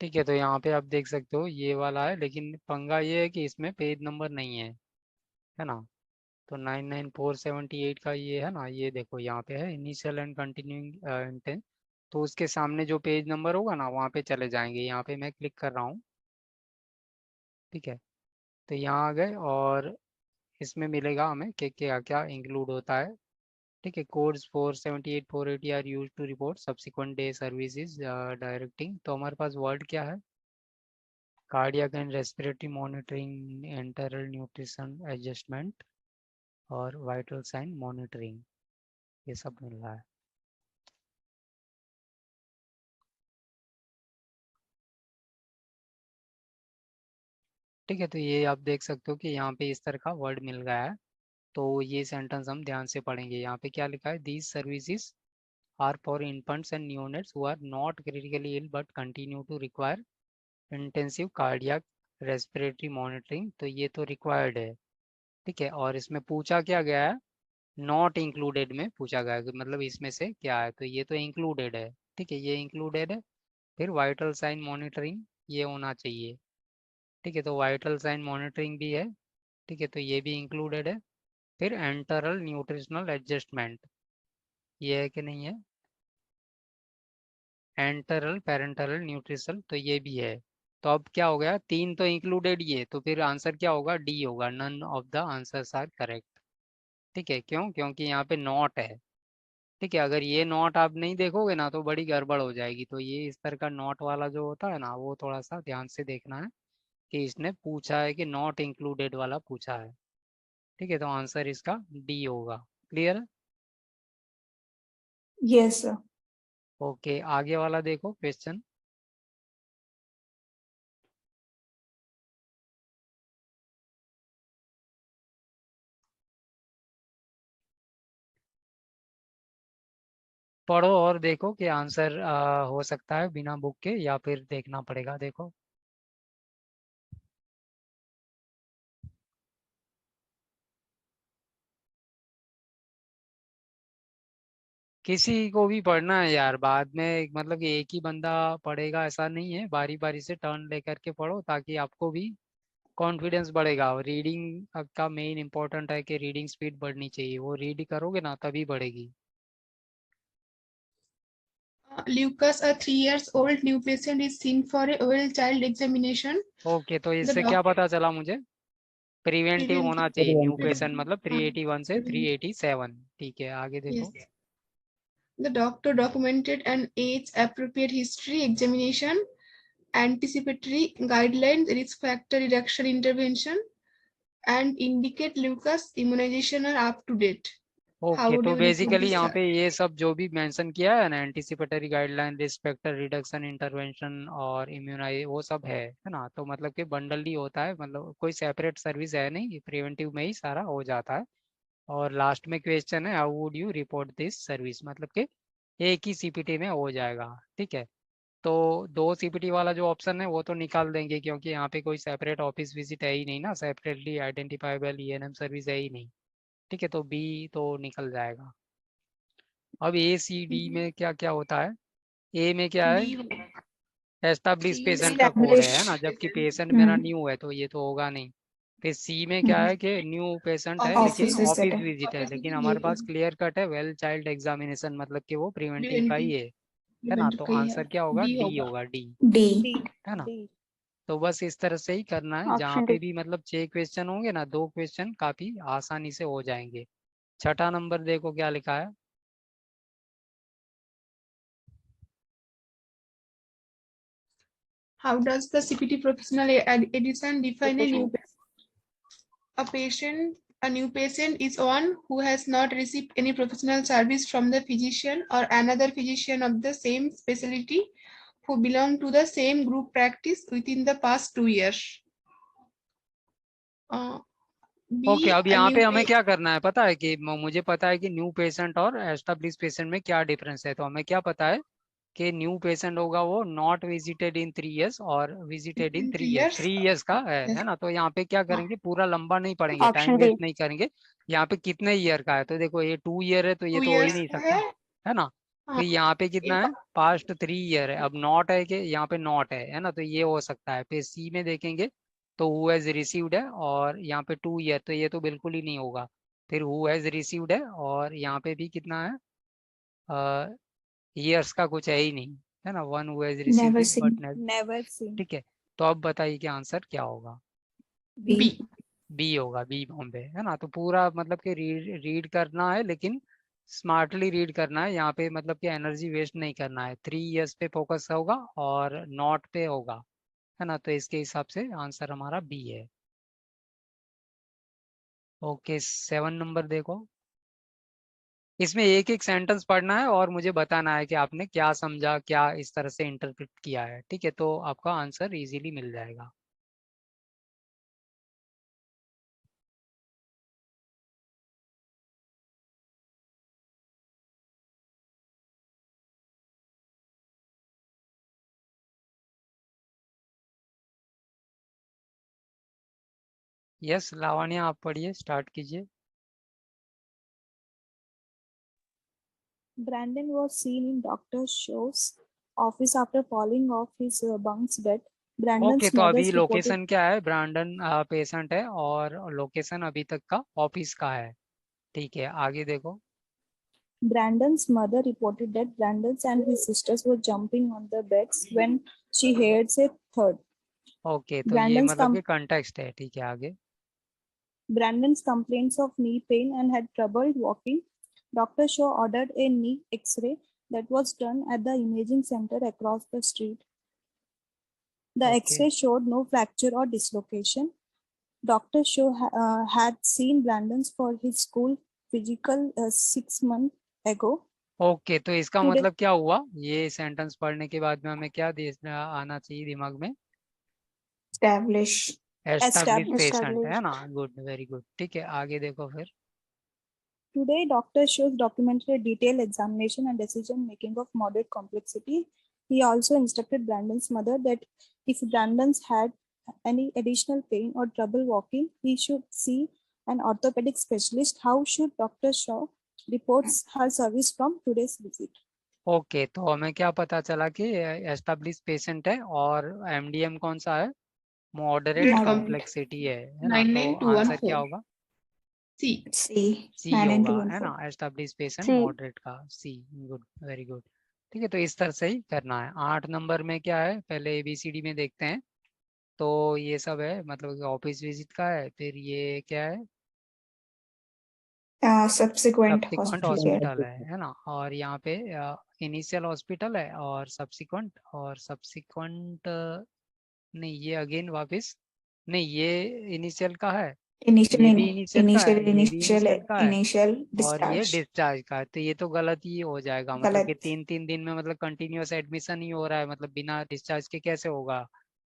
ठीक है, तो यहाँ पे आप देख सकते हो ये वाला है, लेकिन पंगा ये है कि इसमें पेज नंबर नहीं है ना। तो 99478 का ये है ना, ये देखो यहाँ पे है इनिशियल एंड कंटिन्यूइंग इंटेंस। तो उसके सामने जो पेज नंबर होगा ना वहाँ पे चले जाएंगे। यहाँ पे मैं क्लिक कर रहा हूँ, ठीक है। तो यहाँ आ गए और इसमें मिलेगा हमें कि क्या क्या इंक्लूड होता है। ठीक है, codes 478 480 are use to report subsequent day services directing. तो हमारे पास वर्ड क्या है, cardiac and respiratory monitoring, enteral nutrition adjustment और वाइटल साइन मॉनिटरिंग, ये सब मिल रहा है। ठीक है, तो ये आप देख सकते हो कि यहाँ पे इस तरह का वर्ड मिल गया है। तो ये सेंटेंस हम ध्यान से पढ़ेंगे। यहाँ पे क्या लिखा है, these services are for infants and neonates who are not critically ill but continue to require intensive cardiac respiratory monitoring. तो ये तो रिक्वायर्ड है, ठीक है। और इसमें पूछा क्या गया है, नॉट इंक्लूडेड में पूछा गया है कि मतलब इसमें से क्या है। तो ये तो इंक्लूडेड है, ठीक है, ये इंक्लूडेड है। फिर वाइटल साइन मॉनिटरिंग ये होना चाहिए, ठीक है। तो वाइटल साइन मॉनिटरिंग भी है, ठीक है, तो ये भी इंक्लूडेड है। फिर एंटरल न्यूट्रिशनल एडजस्टमेंट, ये है कि नहीं है। एंटरल पेरेंटरल न्यूट्रिशन, तो ये भी है। तो अब क्या हो गया, तीन तो इंक्लूडेड ये, तो फिर आंसर क्या होगा, डी होगा। None of the answers are correct, ठीक है। क्यों, क्योंकि यहाँ पे नॉट है, ठीक है। अगर ये नॉट आप नहीं देखोगे ना तो बड़ी गड़बड़ हो जाएगी। तो ये इस तरह का नॉट वाला जो होता है ना, वो थोड़ा सा ध्यान से देखना है कि इसने पूछा है कि नॉट इंक्लूडेड वाला पूछा है, ठीक है। तो आंसर इसका डी होगा। क्लियर है? Yes, sir. ओके, आगे वाला देखो क्वेश्चन। पढ़ो और देखो कि आंसर हो सकता है बिना बुक के या फिर देखना पड़ेगा। देखो, किसी को भी पढ़ना है यार, बाद में मतलब कि एक ही बंदा पढ़ेगा ऐसा नहीं है, बारी बारी से टर्न लेकर के पढ़ो ताकि आपको भी कॉन्फिडेंस बढ़ेगा। और रीडिंग का मेन इंपॉर्टेंट है कि रीडिंग स्पीड बढ़नी चाहिए, वो रीड करोगे ना तभी बढ़ेगी। Lucas, a 3 years old new patient, is seen for a well child examination. Okay, तो The इससे क्या doctor पता चला मुझे, प्रिवेंटिव होना चाहिए। न्यू पेशेंट मतलब 381 से 387, ठीक है। आगे Yes. देखो। The doctor documented an age-appropriate history examination, anticipatory guidelines, risk factor reduction intervention, and indicate Lucas immunization are up to date. How okay, would तो you report बेसिकली this, यहाँ sir? पे ये सब जो भी मेंशन किया है ना, anticipatory guideline, risk factor reduction intervention और इम्यूनाइज, वो सब है ना। तो मतलब कि बंडल ही होता है, मतलब कोई सेपरेट सर्विस है नहीं, प्रिवेंटिव में ही सारा हो जाता है। और लास्ट में क्वेश्चन है, how would you report this service, मतलब कि एक ही सीपीटी में हो जाएगा, ठीक है। तो दो सीपीटी वाला जो ऑप्शन है वो तो निकाल देंगे, क्योंकि यहाँ पे कोई सेपरेट ऑफिस विजिट है ही नहीं ना, सेपरेटली आइडेंटिफाइबल ईएनएम सर्विस है ही नहीं, ठीक है। तो बी तो निकल जाएगा। अब ए सी डी में क्या क्या होता है, ए में क्या है, B, एस्टाब्लिश 3 years पेशेंट का कोड है Establish. ना, जबकि पेशेंट मेरा Hmm. न्यू है तो ये तो होगा नहीं। फिर सी में क्या Hmm. है कि न्यू पेशेंट है office लेकिन Office visit. visit. Office visit है, Office लेकिन visit, हमारे पास yes. क्लियर कट है वेल चाइल्ड एग्जामिनेशन, मतलब कि वो प्रिवेंटिव का ही Preventive, है ना। preventive तो का ही है. आंसर क्या होगा, D डी होगा. होगा, डी, D. D. है ना। D. तो बस इस तरह से ही करना है, जहाँ Option पे D. भी मतलब 6 क्वेश्चन होंगे ना, 2 क्वेश्चन काफी आसानी से हो जाएंगे। छठा नंबर देखो क्या लिखा है, How does the CPT professional edition define a new patient? A new patient is one who has not received any professional service from the physician or another physician of the same specialty who belong to the same group practice within the past 2 years. Okay, अब a यहाँ new पे हमें क्या करना है पता है कि मुझे पता है कि न्यू पेशेंट और एस्टेब्लिश पेशेंट में क्या डिफरेंस है। तो हमें क्या पता है कि न्यू पेशेंट होगा वो नॉट विजिटेड इन 3 years और visited in in 3 3 years। years. 3 years का Yes. है ना। तो यहाँ पे क्या हाँ. करेंगे, पूरा लंबा नहीं पढ़ेंगे, टाइम ऑप्शन बी। वेस्ट नहीं करेंगे। यहाँ पे कितने ईयर का है, तो देखो ये 2 year है तो ये 2 तो हो ही years नहीं का सकता, है. है ना। हाँ. तो यहाँ पे कितना है, पास्ट 3 year है। अब नॉट है कि यहाँ पे नॉट है ना, तो ये हो सकता है। फिर सी में देखेंगे तो हु हैज रिसीव्ड है और यहाँ पे 2 year, तो ये तो बिल्कुल ही नहीं होगा। फिर हु हैज रिसीव्ड है और यहाँ पे भी कितना है, ईयर्स का कुछ है ही नहीं, है ना। One who has received never it seen. But Never seen. ठीक है। तो अब बताइए कि आंसर क्या होगा। बी। B. बी होगा, बी बॉम्बे, है ना। तो पूरा मतलब कि रीड करना है, लेकिन स्मार्टली रीड करना है। यहाँ पे मतलब कि एनर्जी वेस्ट नहीं करना है। 3 years पे फोकस होगा और नॉट पे होगा, है ना। तो इसके हिसाब से आंसर हमारा बी है। ओके, 7 नंबर देखो। इसमें एक एक सेंटेंस पढ़ना है और मुझे बताना है कि आपने क्या समझा, क्या इस तरह से इंटरप्रेट किया है। ठीक है, तो आपका आंसर इजीली मिल जाएगा। यस लावण्या, आप पढ़िए, स्टार्ट कीजिए। Brandon was seen in Dr. Shaw's office after falling off his bunk's bed. Okay, Brandon's तो अभी mother's reported लोकेशन क्या है, ब्रांडन पेशेंट है और लोकेशन अभी तक का ऑफिस का है। ठीक है, आगे देखो। Brandon's mother reported that Brandon and his sisters were jumping on the beds when she heard a thud. Okay, तो ये Brandon's मतलब com- कि कंटेक्स्ट है। ठीक है, आगे। Brandon's complaints of knee pain and had trouble walking. Dr. Shaw ordered a knee X-ray that was done at the imaging center across the street. The okay, X-ray showed no fracture or dislocation. Dr. Shaw had seen Brandon's for his school physical 6 months ago. Okay, तो इसका Today, मतलब क्या हुआ, ये सेंटेंस पढ़ने के बाद में हमें क्या आना चाहिए दिमाग में, एस्टैब्लिश। एस्टेब्लिश पेशेंट, है Established. ना। Good, very good. ठीक है, आगे देखो फिर। Today, Dr. Shaw documented a detailed examination and decision making of moderate complexity. He also instructed Brandon's mother that if Brandon's had any additional pain or trouble walking, he should see an orthopedic specialist. How should Dr. Shaw reports her service from today's visit? Okay, तो हमें क्या पता चला कि एस्टेब्लिश पेशेंट है और एमडीएम कौन सा है, मॉडरेट Moderate कॉम्प्लेक्सिटी है ना। तो आंसर क्या 99214. होगा, C. सी। सी होगा, है ना। 99214। एस्टेब्लिश पेशेंट सी। मॉडरेट का सी। Good, very good. ठीक है, तो इस तरह से ही करना है। 8 नंबर में क्या है, पहले एबीसीडी में देखते हैं। तो ये सब है, मतलब ऑफिस विजिट का है। फिर ये क्या है, सब्सिक्वेंट सब्सिक्वेंट हॉस्पिटल। हॉस्पिटल है ना। और यहाँ पे इनिशियल हॉस्पिटल है और सब्सिक्वेंट नहीं, ये अगेन वापस नहीं, ये इनिशियल का है, इनिशियल ये भी इनिशियल का इनिशियल है, ये भी इनिशियल इनिशियल का है इनिशियल और ये डिस्चार्ज। डिस्चार्ज का है। तो ये तो गलत ही हो जाएगा, मतलब कि गलत। 3 3 दिन में मतलब कंटिन्यूअस एडमिशन ही हो रहा है, मतलब बिना डिस्चार्ज के कैसे होगा,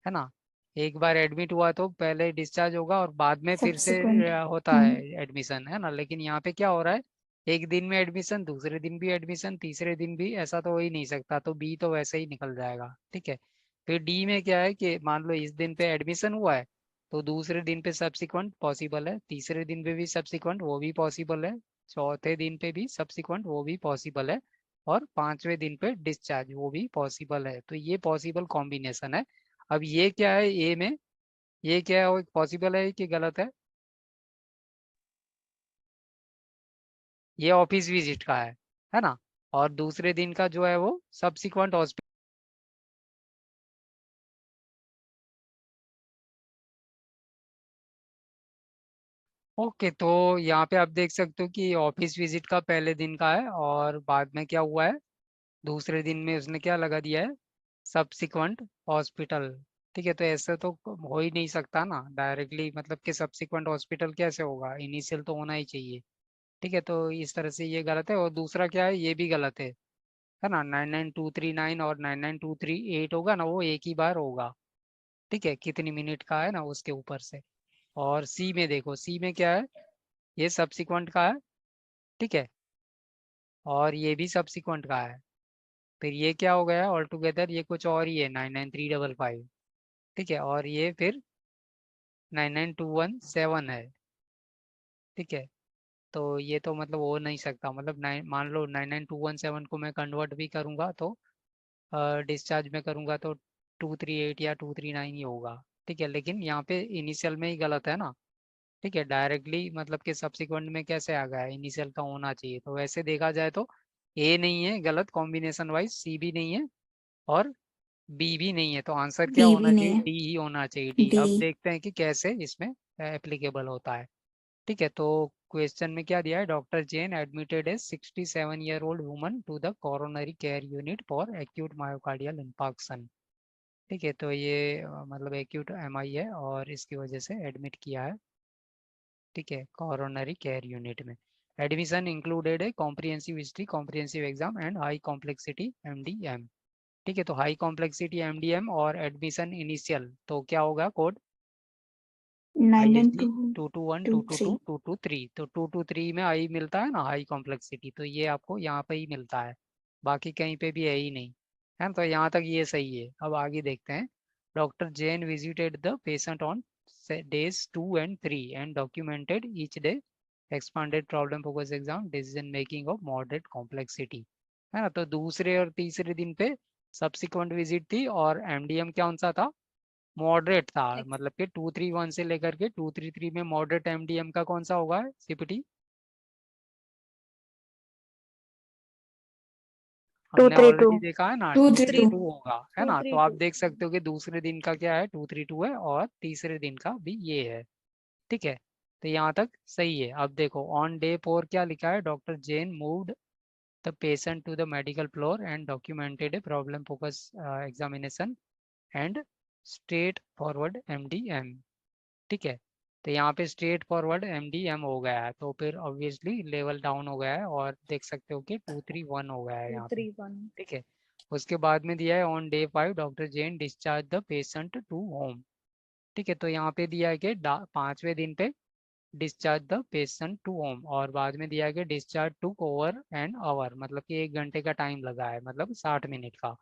है ना। एक बार एडमिट हुआ तो पहले डिस्चार्ज होगा और बाद में फिर से सब्सिक्वेंट। होता है एडमिशन, है ना। लेकिन यहाँ पे क्या हो रहा है, एक दिन में एडमिशन, दूसरे दिन भी एडमिशन, तीसरे दिन भी, ऐसा तो हो ही नहीं सकता। तो बी तो वैसे ही निकल जाएगा। ठीक है, फिर डी में क्या है कि मान लो इस दिन पे एडमिशन हुआ है तो दूसरे दिन पे सब्सिक्वेंट पॉसिबल है, तीसरे दिन पे भी सब्सिक्वेंट वो भी पॉसिबल है, चौथे दिन पे भी सब्सिक्वेंट वो भी पॉसिबल है और पांचवें दिन पे डिस्चार्ज वो भी पॉसिबल है। तो ये पॉसिबल कॉम्बिनेशन है। अब ये क्या है ए में, ये क्या है, वो पॉसिबल है कि गलत ये ऑफिस विजिट का है ना। और दूसरे दिन का जो है वो सब्सिक्वेंट हॉस्पिटल। ओके, तो यहाँ पे आप देख सकते हो कि ऑफिस विजिट का पहले दिन का है और बाद में क्या हुआ है, दूसरे दिन में उसने क्या लगा दिया है, सब्सिक्वेंट हॉस्पिटल। ठीक है, तो ऐसे तो हो ही नहीं सकता ना डायरेक्टली, मतलब कि सब्सिक्वेंट हॉस्पिटल कैसे होगा, इनिशियल तो होना ही चाहिए। ठीक है, तो इस तरह से ये गलत है और दूसरा क्या है, ये भी गलत है। है ना। 99239 और 99238 होगा ना, वो एक ही बार होगा, ठीक है, कितनी मिनट का है ना उसके ऊपर से। और सी में देखो, सी में क्या है, ये सब्सिक्वेंट का है, ठीक है, और ये भी सब्सिक्वेंट का है। फिर ये क्या हो गया ऑल टुगेदर, ये कुछ और ही है, 99355, ठीक है, और ये फिर 99217 है, ठीक है। तो ये तो मतलब हो नहीं सकता, मतलब मान लो 99217 को मैं कन्वर्ट भी करूँगा तो डिस्चार्ज में करूँगा तो 238 या 239 ही होगा, ठीक है। लेकिन यहाँ पे इनिशियल में ही गलत है ना, ठीक है, डायरेक्टली मतलब कि सब्सिक्वेंट में कैसे आ गया, इनिशियल का होना चाहिए। तो वैसे देखा जाए तो ए नहीं है गलत कॉम्बिनेशन वाइज, सी भी नहीं है और बी भी नहीं है, तो आंसर क्या डी होना भी नहीं चाहिए, है। डी ही होना चाहिए, डी। डी। अब देखते हैं कि कैसे इसमें एप्लीकेबल होता है, ठीक है। तो क्वेश्चन में क्या दिया है, doctor Jain admitted a 67-year-old woman to the coronary care unit for acute myocardial infarction, ठीक है। तो ये मतलब एक्यूट एमआई है और इसकी वजह से एडमिट किया है, ठीक है, कोरोनरी केयर यूनिट में। एडमिशन इंक्लूडेड है comprehensive history, comprehensive exam and high complexity MDM, ठीक है। तो हाई कॉम्प्लेक्सिटी एमडीएम और एडमिशन इनिशियल तो क्या होगा कोड, 99223। ISD 221 222 223, तो 223 में आई मिलता है ना हाई कॉम्प्लेक्सिटी, तो ये आपको यहाँ पे ही मिलता है, बाकी कहीं पे भी है ही नहीं, है ना। तो यहाँ तक ये सही है। अब आगे देखते हैं, doctor Jain visited the patient on days 2 and 3 and documented each day expanded problem focus exam decision making of moderate complexity, है ना। तो दूसरे और तीसरे दिन पे सब्सिक्वेंट विजिट थी और एमडीएम कौन सा था, मॉडरेट था, मतलब कि 231 से लेकर के 233 में मॉडरेट एमडीएम का कौन सा होगा सीपीटी, हमने 232। ऑलरेडी देखा है ना, 232। 232 होगा, है ना। तो आप देख सकते हो कि दूसरे दिन का क्या है 232 है और तीसरे दिन का भी ये है, ठीक है। तो यहाँ तक सही है। अब देखो ऑन डे 4 क्या लिखा है, doctor Jain moved the patient to the medical floor and documented a problem focus examination and straight forward MDM, ठीक है। तो यहाँ पे स्ट्रेट फॉरवर्ड एमडीएम हो गया है, तो फिर ऑब्वियसली लेवल डाउन हो गया है और देख सकते हो कि 231 हो गया है यहाँ पे, 231। ठीक है। उसके बाद में दिया है on day 5 doctor Jain discharge the patient to home, ठीक है। तो यहाँ पे दिया है कि 5वें दिन पे discharge the patient to home, और बाद में दिया है कि discharge took over an hour, मतलब कि 1 घंटे का टाइम लगा है, मतलब 60 मिनट का,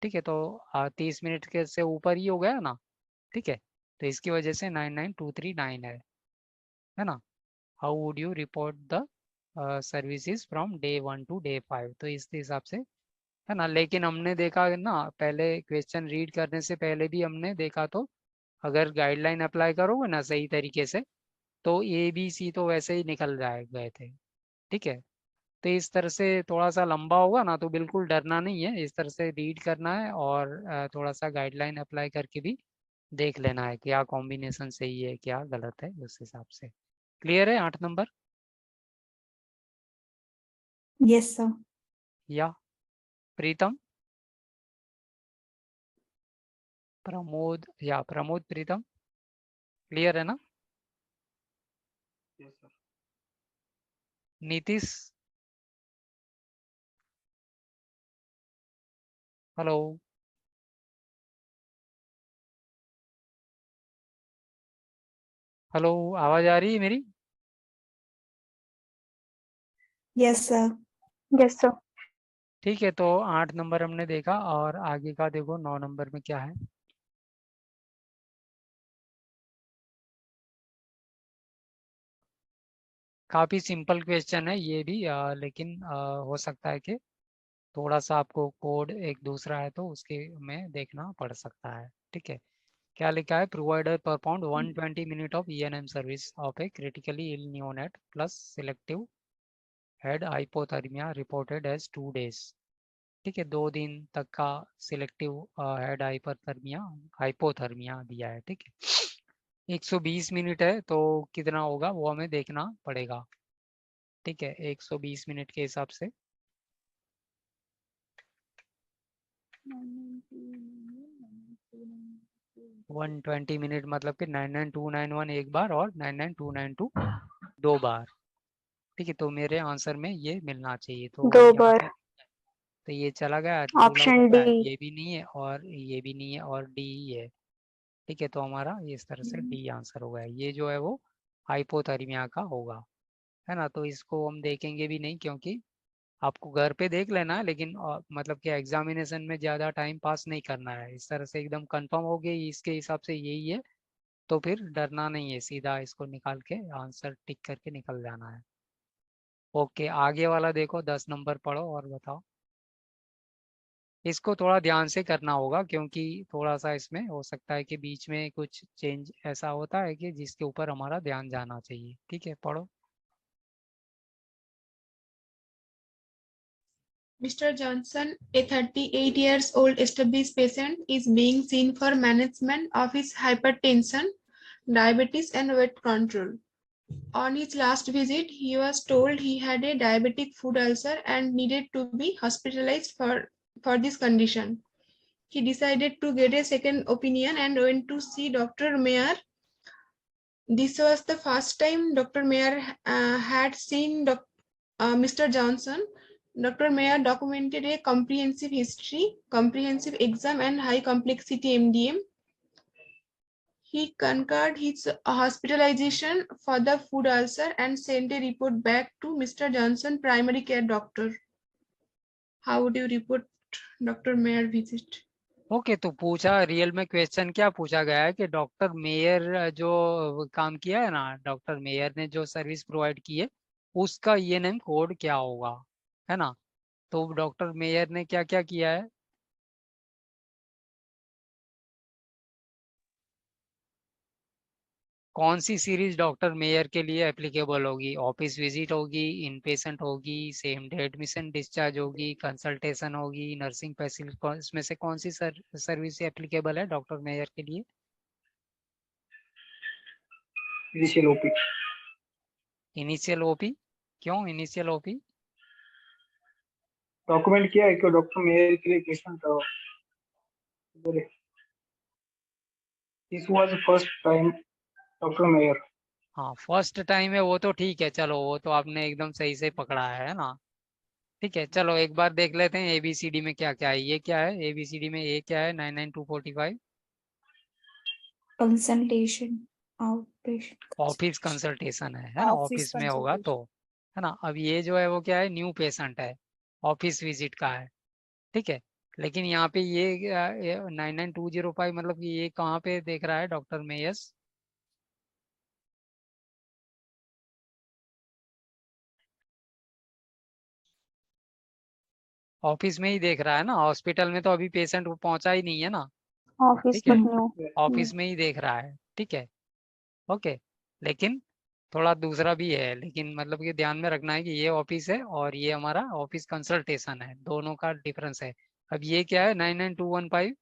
ठीक है। तो 30 मिनट के से ऊपर ही हो गया ना, ठीक है। तो इसकी वजह से 99239 है ना। How would you report the services from day 1 to day 5, तो इस हिसाब से, है ना। लेकिन हमने देखा ना पहले क्वेश्चन रीड करने से पहले भी हमने देखा, तो अगर गाइडलाइन अप्लाई करोगे ना सही तरीके से तो ए बी सी तो वैसे ही निकल जाए गए थे, ठीक है। तो इस तरह से थोड़ा सा लंबा होगा ना तो बिल्कुल डरना नहीं है, इस तरह से रीड करना है और थोड़ा सा गाइडलाइन अप्लाई करके भी देख लेना है क्या कॉम्बिनेशन सही है क्या गलत है, उस हिसाब से। क्लियर है 8 नंबर, यस सर। या प्रीतम, प्रमोद, या प्रमोद प्रीतम, क्लियर है ना। नीतीश, हेलो, हेलो, आवाज आ रही है मेरी। Yes sir. Yes sir. ठीक है, तो 8 नंबर हमने देखा और आगे का देखो 9 नंबर में क्या है। काफी सिंपल क्वेश्चन है ये भी, लेकिन हो सकता है कि थोड़ा सा आपको कोड एक दूसरा है तो उसके में देखना पड़ सकता है, ठीक है। क्या लिखा है, provider perform 120 minute of E N M service of a critically ill neonate plus selective head hypothermia reported as 2 days, ठीक है। 2 दिन तक का सिलेक्टिव हेड हाइपरथर्मिया हाइपोथर्मिया दिया है, ठीक है। 120 मिनट है तो कितना होगा वो हमें देखना पड़ेगा, ठीक है। 120 मिनट के हिसाब से 120 मिनट मतलब कि 99291 एक बार और 99292 2 बार, ठीक है। तो मेरे आंसर में ये मिलना चाहिए, तो 2 यहाँ बार। पे तो ये चला गया, रूल आउट Option होता है, D. ये भी नहीं है और ये भी नहीं है और डी ही है। ठीक है, तो हमारा इस तरह से डी आंसर होगा, ये जो है वो हाइपोथर्मिया का होगा, है ना। तो इसको हम देखेंगे भी नहीं, क्योंकि आपको घर पे देख लेना है, लेकिन मतलब कि एग्जामिनेशन में ज़्यादा टाइम पास नहीं करना है। इस तरह से एकदम कंफर्म हो गई, इसके हिसाब से यही है, तो फिर डरना नहीं है, सीधा इसको निकाल के आंसर टिक करके निकल जाना है। ओके, आगे वाला देखो, 10 नंबर पढ़ो और बताओ। इसको थोड़ा ध्यान से करना होगा, क्योंकि थोड़ा सा इसमें हो सकता है कि बीच में कुछ चेंज ऐसा होता है कि जिसके ऊपर हमारा ध्यान जाना चाहिए। ठीक है, पढ़ो। Mr. Johnson, a 38 years old established patient, is being seen for management of his hypertension, diabetes, and weight control. On his last visit, he was told he had a diabetic foot ulcer and needed to be hospitalized for this condition. He decided to get a second opinion and went to see Dr. Mayer. This was the first time Dr. Mayer had seen Mr. Johnson. Dr. Mayer documented a comprehensive history, comprehensive exam, and high complexity MDM. He concurred his hospitalization for the food ulcer and sent a report back to Mr. Johnson, primary care doctor. How would you report Dr. Mayer visit? Okay, तो पूछा रियल में क्वेश्चन क्या पूछा गया है कि डॉक्टर मेयर जो काम किया है ना, डॉक्टर मेयर ने जो सर्विस प्रोवाइड की है उसका ईएनएम कोड क्या होगा, है ना। तो डॉक्टर मेयर ने क्या क्या किया है, कौन सी सीरीज डॉक्टर मेयर के लिए एप्लीकेबल होगी? ऑफिस विजिट होगी, इन पेशेंट होगी, सेम डे एडमिशन डिस्चार्ज होगी, कंसल्टेशन होगी, नर्सिंग फैसिलिटी, इसमें से कौन सी सर्विस एप्लीकेबल है डॉक्टर मेयर के लिए? Initial OP. Initial OP? क्यों इनिशियल ओपी? डॉक्यूमेंट किया है कि डॉक्टर मेयर के लिए patient this was first time doctor mayor. हाँ, फर्स्ट टाइम है वो तो ठीक है, चलो वो तो आपने एकदम सही से पकड़ा है ना। ठीक है, चलो एक बार देख लेते हैं एबीसीडी में क्या क्या है। ये क्या है एबीसीडी में, ये क्या है 99245? Consultation. Outpatient. ऑफिस कंसल्टेशन है ना, Office ऑफिस में होगा तो, consultation. है ना। अब ये जो है वो क्या है, न्यू पेशेंट है, ऑफिस विजिट का है। ठीक है, लेकिन यहाँ पे ये 99205 मतलब कि ये कहाँ पे देख रहा है डॉक्टर मेयर्स? ऑफिस में ही देख रहा है ना, हॉस्पिटल में तो अभी पेशेंट पहुंचा ही नहीं है ना। Office ठीक है, but no. ऑफिस में ही देख रहा है। ठीक है, ओके। लेकिन थोड़ा दूसरा भी है, लेकिन मतलब कि ध्यान में रखना है कि ये ऑफिस है और ये हमारा ऑफिस कंसल्टेशन है, दोनों का डिफरेंस है। अब ये क्या है 99215?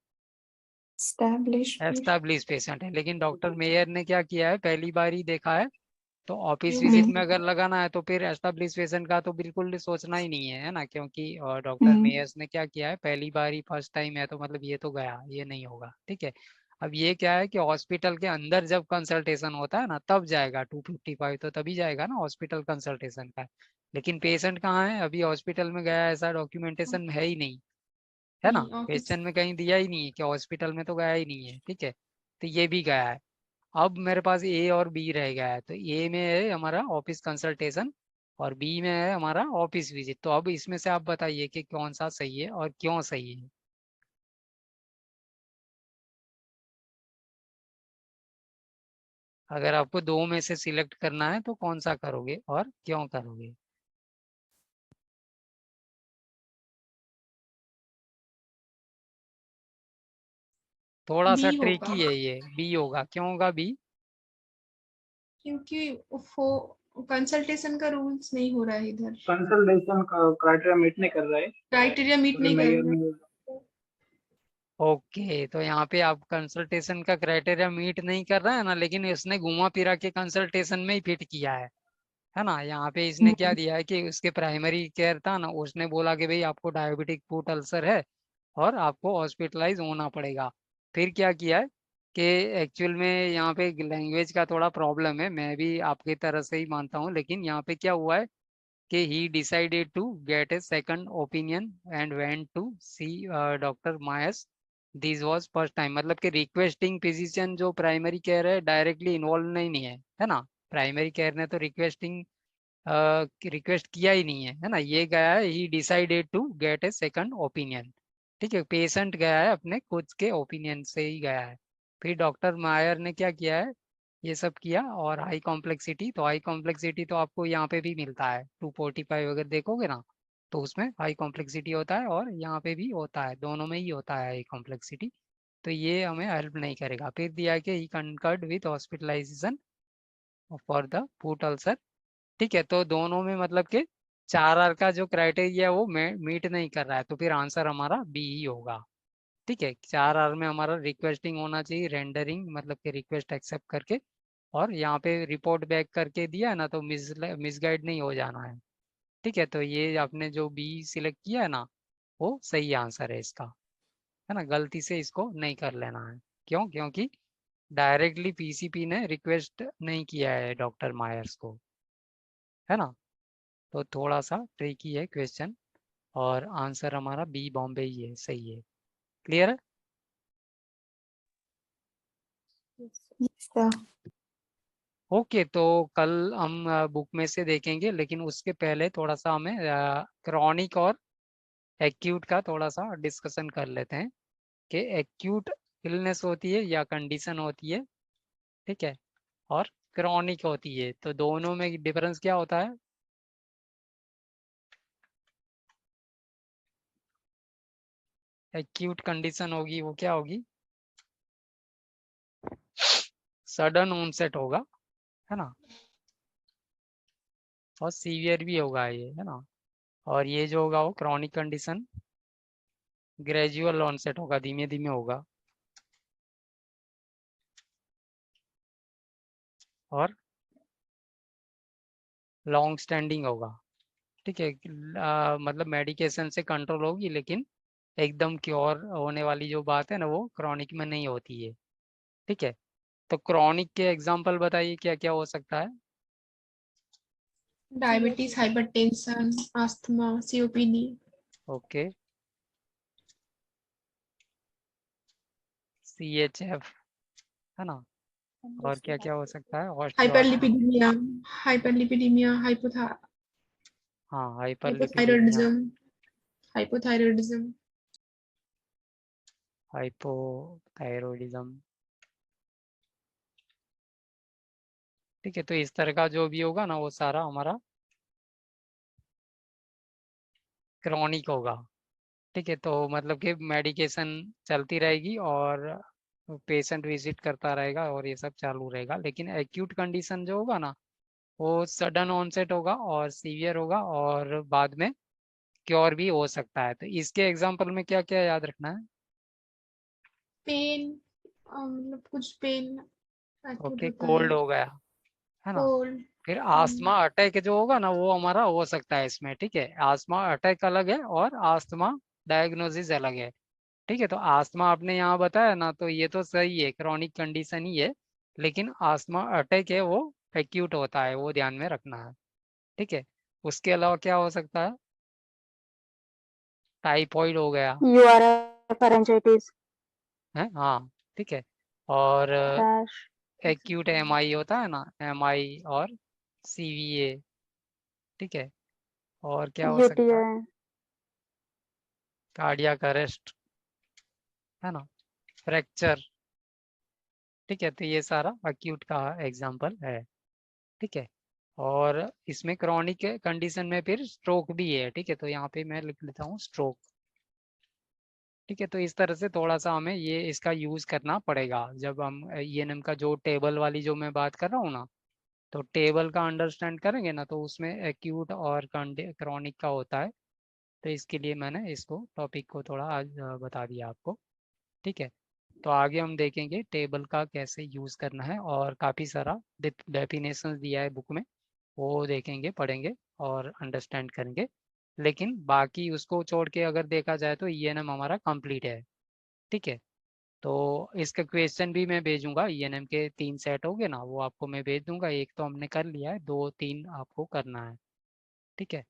Established. एस्टैब्लिश पेशेंट है, लेकिन डॉक्टर मेयर ने क्या किया है, पहली बार ही देखा है, तो ऑफिस You विजिट Hmm. में अगर लगाना है तो फिर एस्टैब्लिश पेशेंट का तो बिल्कुल सोचना ही नहीं है ना, क्योंकि डॉक्टर मेयर्स ने क्या किया है, पहली बार ही फर्स्ट टाइम है, तो मतलब ये तो गया, ये नहीं होगा। ठीक है, अब ये क्या है कि हॉस्पिटल के अंदर जब कंसल्टेशन होता है ना तब जाएगा 255, तो तभी जाएगा ना हॉस्पिटल कंसल्टेशन का। लेकिन पेशेंट कहाँ है, अभी हॉस्पिटल में गया ऐसा डॉक्यूमेंटेशन है ही नहीं, है ना। office. क्वेश्चन में कहीं दिया ही नहीं है कि हॉस्पिटल में तो गया ही नहीं है। ठीक है, तो ये भी गया है। अब मेरे पास ए और बी रह गया है, तो ए में है हमारा ऑफिस कंसल्टेशन और बी में है हमारा ऑफिस विजिट। तो अब इसमें से आप बताइए कि कौन सा सही है और क्यों सही है। अगर आपको दो में से सिलेक्ट करना है तो कौन सा करोगे और क्यों करोगे? थोड़ा सा बी होगा ट्रिकी है ये, बी होगा। क्यों होगा बी? क्योंकि कंसल्टेशन का रूल्स नहीं हो रहा है इधर, कंसल्टेशन का क्राइटेरिया मीट नहीं कर रहा है क्राइटेरिया मीट नहीं कर मेयर रहा। ने। ओके, तो यहाँ पे आप कंसल्टेशन का क्राइटेरिया मीट नहीं कर रहा है ना, लेकिन इसने घुमा फिरा के कंसल्टेशन में ही फिट किया है ना। यहाँ पे इसने क्या दिया है कि उसके प्राइमरी केयर था ना, उसने बोला कि भाई आपको डायबिटिक फुट अल्सर है और आपको हॉस्पिटलाइज होना पड़ेगा। फिर क्या किया है कि एक्चुअल में यहाँ पे लैंग्वेज का थोड़ा प्रॉब्लम है, मैं भी आपकी तरह से ही मानता हूँ, लेकिन यहाँ पे क्या हुआ है कि he decided to get a second opinion and went to see Dr. Myers. This was first time, मतलब कि रिक्वेस्टिंग फिजिशियन जो प्राइमरी केयर है डायरेक्टली इन्वॉल्व नहीं है ना। प्राइमरी केयर ने तो रिक्वेस्ट किया ही नहीं है ना। ये गया है ही decided to get a second opinion. ठीक है, पेशेंट गया है अपने खुद के ओपिनियन से ही गया है। फिर डॉक्टर मायर ने क्या किया है, ये सब किया। और हाई कॉम्प्लेक्सिटी, तो हाई कॉम्प्लेक्सिटी तो आपको यहाँ पे भी मिलता है 245 अगर देखोगे ना, तो उसमें हाई कॉम्प्लेक्सिटी होता है और यहाँ पे भी होता है, दोनों में ही होता है हाई कॉम्प्लेक्सिटी। तो ये हमें हेल्प नहीं करेगा। फिर दिया है कि he concurred with hospitalization for the foot ulcer. ठीक है, तो दोनों में मतलब कि 4R का जो क्राइटेरिया है वो मीट नहीं कर रहा है, तो फिर आंसर हमारा बी ही होगा। ठीक है, 4R में हमारा रिक्वेस्टिंग होना चाहिए, रेंडरिंग मतलब कि रिक्वेस्ट एक्सेप्ट करके, और यहाँ पे रिपोर्ट बैक करके दिया है ना, तो मिसगाइड नहीं हो जाना है। ठीक है, तो ये आपने जो बी सिलेक्ट किया है ना, वो सही आंसर है इसका, है ना। गलती से इसको नहीं कर लेना है। क्यों? क्योंकि डायरेक्टली पीसीपी ने रिक्वेस्ट नहीं किया है डॉक्टर मायर्स को, है ना। तो थोड़ा सा ट्रिकी है क्वेश्चन, और आंसर हमारा बी बॉम्बे ही है, सही है। क्लियर है? Yes, sir. ओके, तो कल हम बुक में से देखेंगे, लेकिन उसके पहले थोड़ा सा हमें क्रॉनिक और एक्यूट का थोड़ा सा डिस्कशन कर लेते हैं कि एक्यूट इलनेस होती है या कंडीशन होती है, ठीक है, और क्रॉनिक होती है, तो दोनों में डिफरेंस क्या होता है। एक्यूट कंडीशन होगी वो क्या होगी, सडन ऑनसेट होगा, है ना, और सीवियर भी होगा ये, है ना। और ये जो होगा वो क्रॉनिक कंडीशन ग्रेजुअल ऑनसेट होगा, धीमे धीमे होगा, और लॉन्ग स्टैंडिंग होगा। ठीक है, मतलब मेडिकेशन से कंट्रोल होगी, लेकिन एकदम क्योर होने वाली जो बात है ना, वो क्रॉनिक में नहीं होती है। ठीक है, तो क्रॉनिक के एग्जांपल बताइए क्या क्या हो सकता है। Diabetes, hypertension, asthma, COPD. Okay, CHF, है ना। और क्या क्या हो सकता है, ऑस्टियोआर्थराइटिस, हाइपरलिपिडीमिया, हाइपरलिपिडीमिया, हाँ, हाइपरलिपिडेमिया, हाइपोथायरॉयडिज्म, हाइपोथायरॉयडिज्म। हाइपोथायरॉयडिज्म। ठीक है, तो इस तरह का जो भी होगा ना, वो सारा हमारा क्रॉनिक होगा। ठीक है, तो मतलब कि मेडिकेशन चलती रहेगी और पेशेंट विजिट करता रहेगा और ये सब चालू रहेगा। लेकिन एक्यूट कंडीशन जो होगा ना, वो सडन ऑनसेट होगा और सीवियर होगा, और बाद में क्योर भी हो सकता है। तो इसके एग्जांपल में क्या क्या याद रखना है। पेन, मतलब कुछ पेन एक्यूट ओके, होता है। कोल्ड हो गया, है ना। कोल्ड। फिर आस्थमा अटैक जो होगा ना, वो हमारा हो सकता है इसमें। ठीक है, आस्थमा अटैक अलग है और आस्थमा डायग्नोसिस अलग है। ठीक है, तो आस्थमा आपने यहाँ बताया ना, तो ये तो सही है, क्रॉनिक कंडीशन ही है, लेकिन आस्थमा अटैक है वो एक्यूट होता है, वो ध्यान में रखना है। ठीक है, उसके अलावा क्या हो सकता है, टाइफॉइड हो गया pharyngitis, है, हाँ, ठीक है। और rash, एक्यूट MI होता है ना, MI और CVA। ठीक है, और क्या हो सकता है, UTI, कार्डियक अरेस्ट, है ना, फ्रैक्चर। ठीक है, तो ये सारा एक्यूट का एग्जाम्पल है। ठीक है, और इसमें क्रॉनिक कंडीशन में फिर स्ट्रोक भी है। ठीक है, तो यहाँ पे मैं लिख लेता हूँ स्ट्रोक। ठीक है, तो इस तरह से थोड़ा सा हमें ये इसका यूज करना पड़ेगा जब हम ENM का जो टेबल वाली जो मैं बात कर रहा हूँ ना, तो टेबल का अंडरस्टैंड करेंगे ना, तो उसमें एक्यूट और क्रॉनिक का होता है। तो इसके लिए मैंने इसको टॉपिक को थोड़ा आज बता दिया आपको। ठीक है, तो आगे हम देखेंगे टेबल का कैसे यूज करना है, और काफ़ी सारा डेफिनेशन दिया है बुक में, वो देखेंगे, पढ़ेंगे और अंडरस्टैंड करेंगे। लेकिन बाकी उसको छोड़ के अगर देखा जाए तो ENM हमारा कंप्लीट है। ठीक है, तो इसका क्वेश्चन भी मैं भेजूंगा, ENM के 3 सेट हो गए ना, वो आपको मैं भेज दूंगा। एक तो हमने कर लिया है, 2 3 आपको करना है। ठीक है,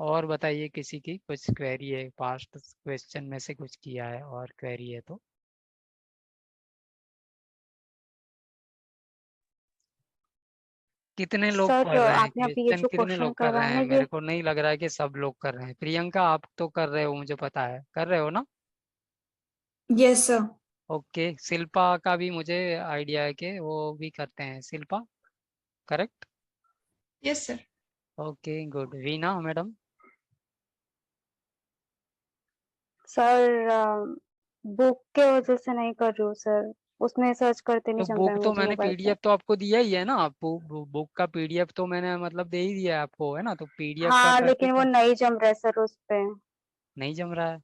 और बताइए किसी की कुछ क्वेरी है, पास्ट क्वेश्चन में से कुछ किया है और क्वेरी है तो। कितने लोग सर कर रहे हैं आपने अभी ये क्वेश्चन, जो कितने क्वेश्चन लोग कर रहे करवाए हैं? हैं मेरे ये को नहीं लग रहा है कि सब लोग कर रहे हैं। प्रियंका आप तो कर रहे हो, मुझे पता है कर रहे हो ना। Yes, sir. ओके, शिल्पा का भी मुझे आइडिया है कि वो भी करते हैं। Shilpa correct. Yes, sir. Okay good. Reena madam. Sir book के वजह से नहीं कर रही हूँ सर, उसमें सर्च करते नहीं तो जम रहा बुक है तो मुझे मैंने मोबाइल पे। पीडीएफ तो आपको दिया ही है ना, बुक का पीडीएफ तो मैंने मतलब दे ही दिया है आपको, है ना, तो पीडीएफ का हाँ करके लेकिन वो कर। नहीं जम रहा है सर उस पे। नहीं जम रहा है,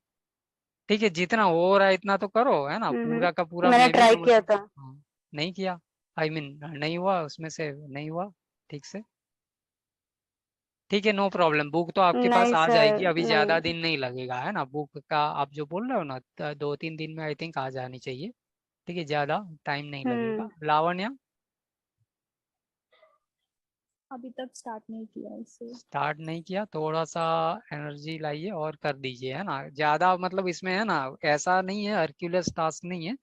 ठीक है, जितना हो रहा है इतना तो करो, है ना, पूरा का पूरा मैंने मैं भी ट्राई समझ। किया था। हाँ, नहीं किया, आई मीन नहीं हुआ उसमें से, नहीं हुआ ठीक से। ठीक है, नो प्रॉब्लम, बुक तो आपके पास नहीं आ सर जाएगी, अभी ज्यादा नहीं। दिन नहीं लगेगा, है ना, बुक का आप जो बोल रहे हो ना 2-3 दिन में आई थिंक आ जानी चाहिए। ठीक है, ज्यादा टाइम नहीं लगेगा। हम्म। लावण्या। अभी तक स्टार्ट नहीं किया इसे। स्टार्ट नहीं किया, थोड़ा सा एनर्जी लाइए और कर दीजिए, है ना, ज्यादा मतलब इसमें है ना, ऐसा नहीं है, हरक्यूलेस टास्क नहीं है,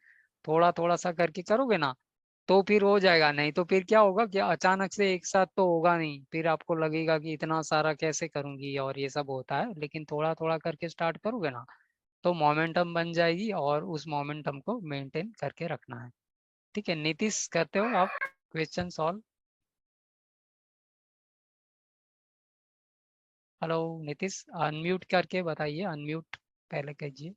थोड़ा थोड़ा सा करके करोगे ना तो फिर हो जाएगा। नहीं तो फिर क्या होगा कि अचानक से एक साथ तो होगा नहीं, फिर आपको लगेगा कि इतना सारा कैसे करूंगी, और ये सब होता है। लेकिन थोड़ा थोड़ा करके स्टार्ट करोगे ना तो मोमेंटम बन जाएगी, और उस मोमेंटम को मेंटेन करके रखना है। ठीक है, नीतीश करते हो आप question solve. Hello Nitish, unmute करके बताइए, अनम्यूट पहले कीजिए।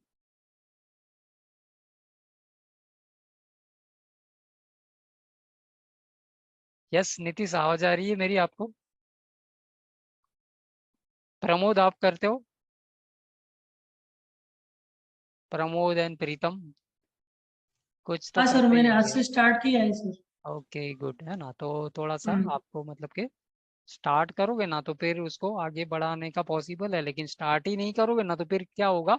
यस नीतीश, आवाज आ रही है मेरी आपको? प्रमोद आप करते हो? प्रमोद एंड प्रीतम कुछ तो हाँ सर, करते ही मैंने आज होंगे। से स्टार्ट किया है सर। ओके गुड, है ना, तो थोड़ा सा हम्म। आपको मतलब कि स्टार्ट करोगे ना तो फिर उसको आगे बढ़ाने का पॉसिबल है, लेकिन स्टार्ट ही नहीं करोगे ना तो फिर क्या होगा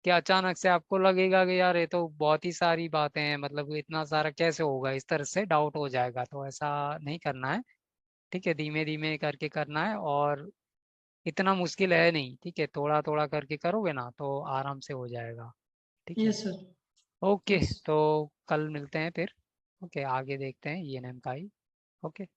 कि अचानक से आपको लगेगा कि यार ये तो बहुत ही सारी बातें हैं, मतलब इतना सारा कैसे होगा, इस तरह से डाउट हो जाएगा। तो ऐसा नहीं करना है, ठीक है, धीमे धीमे करके करना है, और इतना मुश्किल है नहीं, ठीक है, थोड़ा थोड़ा करके करोगे ना तो आराम से हो जाएगा। ठीक है, यस सर। Okay, yes. तो कल मिलते हैं फिर। ओके, आगे देखते हैं ईएनएम का ही। ओके।